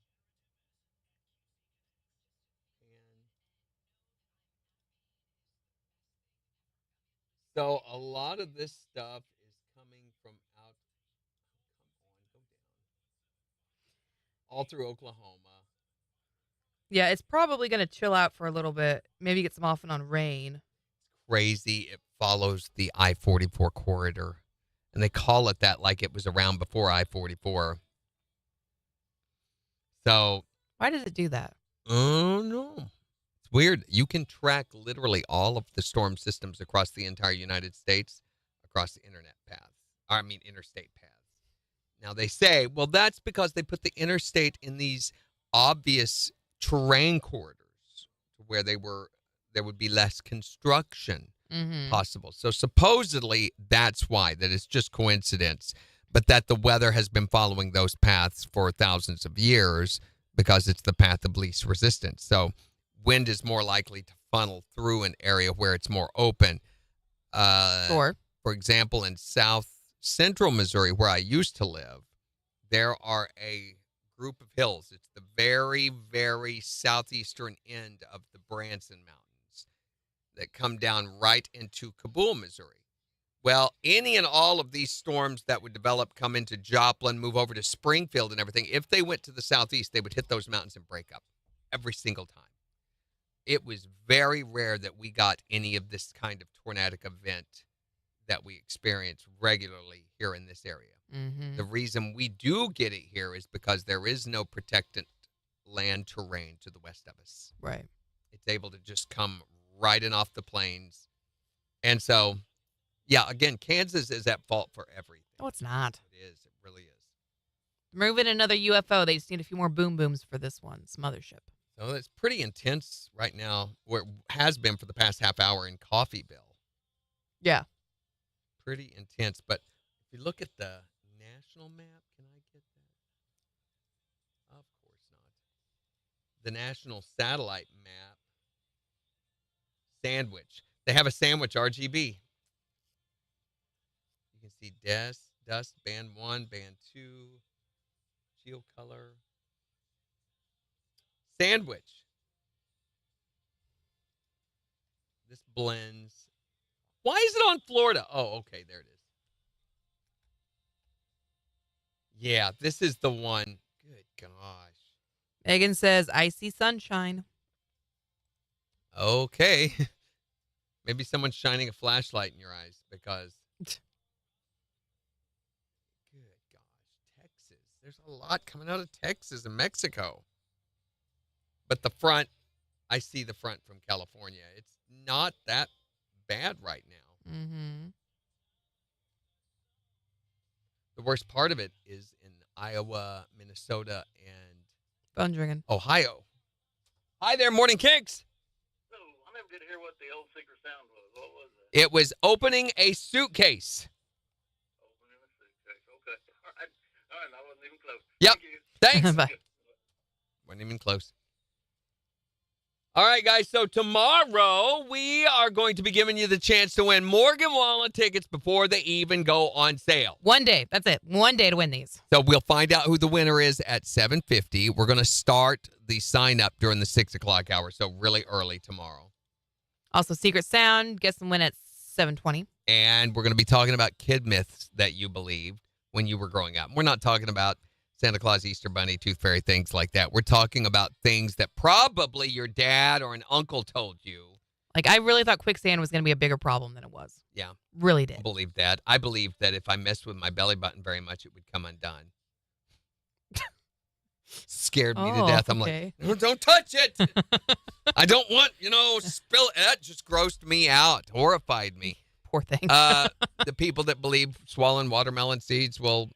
So a lot of this stuff is coming from out, all through Oklahoma. Yeah, it's probably going to chill out for a little bit. Maybe get some off and on rain. Crazy. It follows the I-44 corridor. And they call it that like it was around before I-44. So. Why does it do that? Oh, no. It's weird. You can track literally all of the storm systems across the entire United States, across the interstate paths. Now, they say, well, that's because they put the interstate in these obvious terrain corridors where there would be less construction possible. So supposedly that's why, that it's just coincidence, but that the weather has been following those paths for thousands of years because it's the path of least resistance. So wind is more likely to funnel through an area where it's more open. Sure. For example, in south central Missouri, where I used to live, there are a group of hills. It's the very, very southeastern end of the Branson Mountains that come down right into Kabul, Missouri. Well, any and all of these storms that would develop, come into Joplin, move over to Springfield and everything, if they went to the southeast, they would hit those mountains and break up every single time. it was very rare that we got any of this kind of tornadic event that we experience regularly here in this area. Mm-hmm. The reason we do get it here is because there is no protectant land terrain to the west of us. Right. It's able to just come right in off the plains. And so, yeah, again, Kansas is at fault for everything. No, it's not. It is. It really is. Moving another UFO. They just need a few more boom booms for this one. It's mothership. So it's pretty intense right now, or it has been for the past half hour in Coffeeville. Yeah. Pretty intense. But if you look at the national map, can I get that? Of course not. The national satellite map. Sandwich. They have a sandwich RGB. You can see dust, band 1, band 2, geocolor. Sandwich. This blends. Why is it on Florida? Oh, okay, there it is. Yeah, this is the one. Good gosh. Megan says, I see sunshine. Okay. Maybe someone's shining a flashlight in your eyes because. Good gosh. Texas. There's a lot coming out of Texas and Mexico. But the front, I see the front from California. It's not that bad right now. Mm-hmm. The worst part of it is in Iowa, Minnesota, and Phone's ringing. Ohio. Hi there, Morning Kicks. So, I never did hear what the old secret sound was. What was it? It was opening a suitcase. Opening a suitcase. Okay. All right. I wasn't even close. Yep. Thank you. Thanks. Bye. Wasn't even close. All right, guys. So tomorrow we are going to be giving you the chance to win Morgan Wallen tickets before they even go on sale. One day. That's it. One day to win these. So we'll find out who the winner is at 7:50. We're going to start the sign up during the 6 o'clock hour, so really early tomorrow. Also, Secret Sound gets them win at 7:20. And we're going to be talking about kid myths that you believed when you were growing up. We're not talking about Santa Claus, Easter Bunny, Tooth Fairy, things like that. We're talking about things that probably your dad or an uncle told you. Like, I really thought quicksand was going to be a bigger problem than it was. Yeah. Really did. I believe that. I believed that if I messed with my belly button very much, it would come undone. Scared me to death. I'm okay. like, no, don't touch it. I don't want, spill it. That just grossed me out, horrified me. Poor thing. The people that believe swallowing watermelon seeds will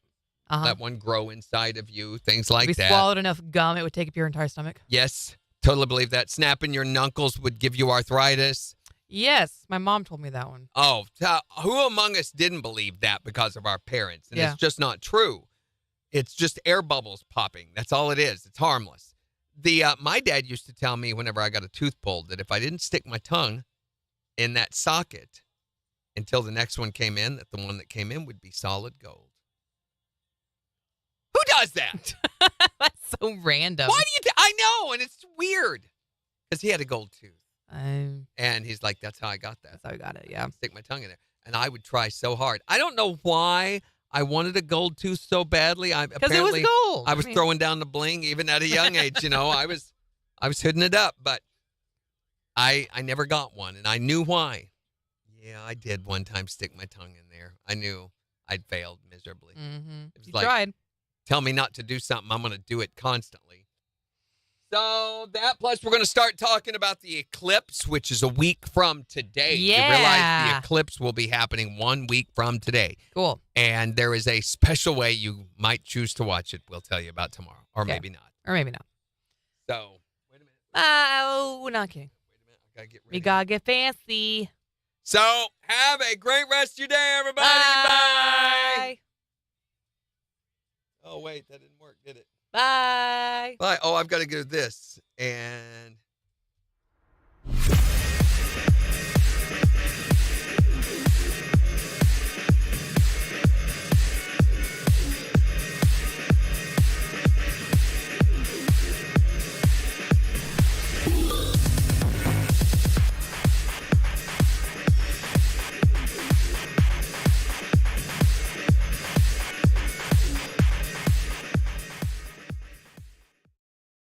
let one grow inside of you, things like if you that. swallowed enough gum, it would take up your entire stomach. Yes, totally believe that. Snapping your knuckles would give you arthritis. Yes, my mom told me that one. Oh, who among us didn't believe that because of our parents? And Yeah. it's just not true. It's just air bubbles popping. That's all it is. It's harmless. My dad used to tell me whenever I got a tooth pulled that if I didn't stick my tongue in that socket until the next one came in, that the one that came in would be solid gold. Who does that? That's so random. Why do you? I know, and it's weird because he had a gold tooth, and he's like, "That's how I got that. That's how I got it." Yeah. Stick my tongue in there, and I would try so hard. I don't know why I wanted a gold tooth so badly. Because it was gold. I was throwing down the bling even at a young age. I was hitting it up, but I never got one, and I knew why. Yeah, I did one time stick my tongue in there. I knew I'd failed miserably. Mm-hmm. It was You like, tried. tell me not to do something, I'm going to do it constantly. So that, plus we're going to start talking about the eclipse, which is a week from today. You realize Yeah. the eclipse will be happening 1 week from today. Cool. And there is a special way you might choose to watch it. We'll tell you about tomorrow, or Okay. maybe not. Or maybe not. So, wait a minute. Oh, not kidding. Wait a minute. I got to get ready. We gotta get fancy. So, have a great rest of your day, everybody. Bye. Oh, wait, that didn't work, did it? Bye. Bye. Oh, I've got to do this. And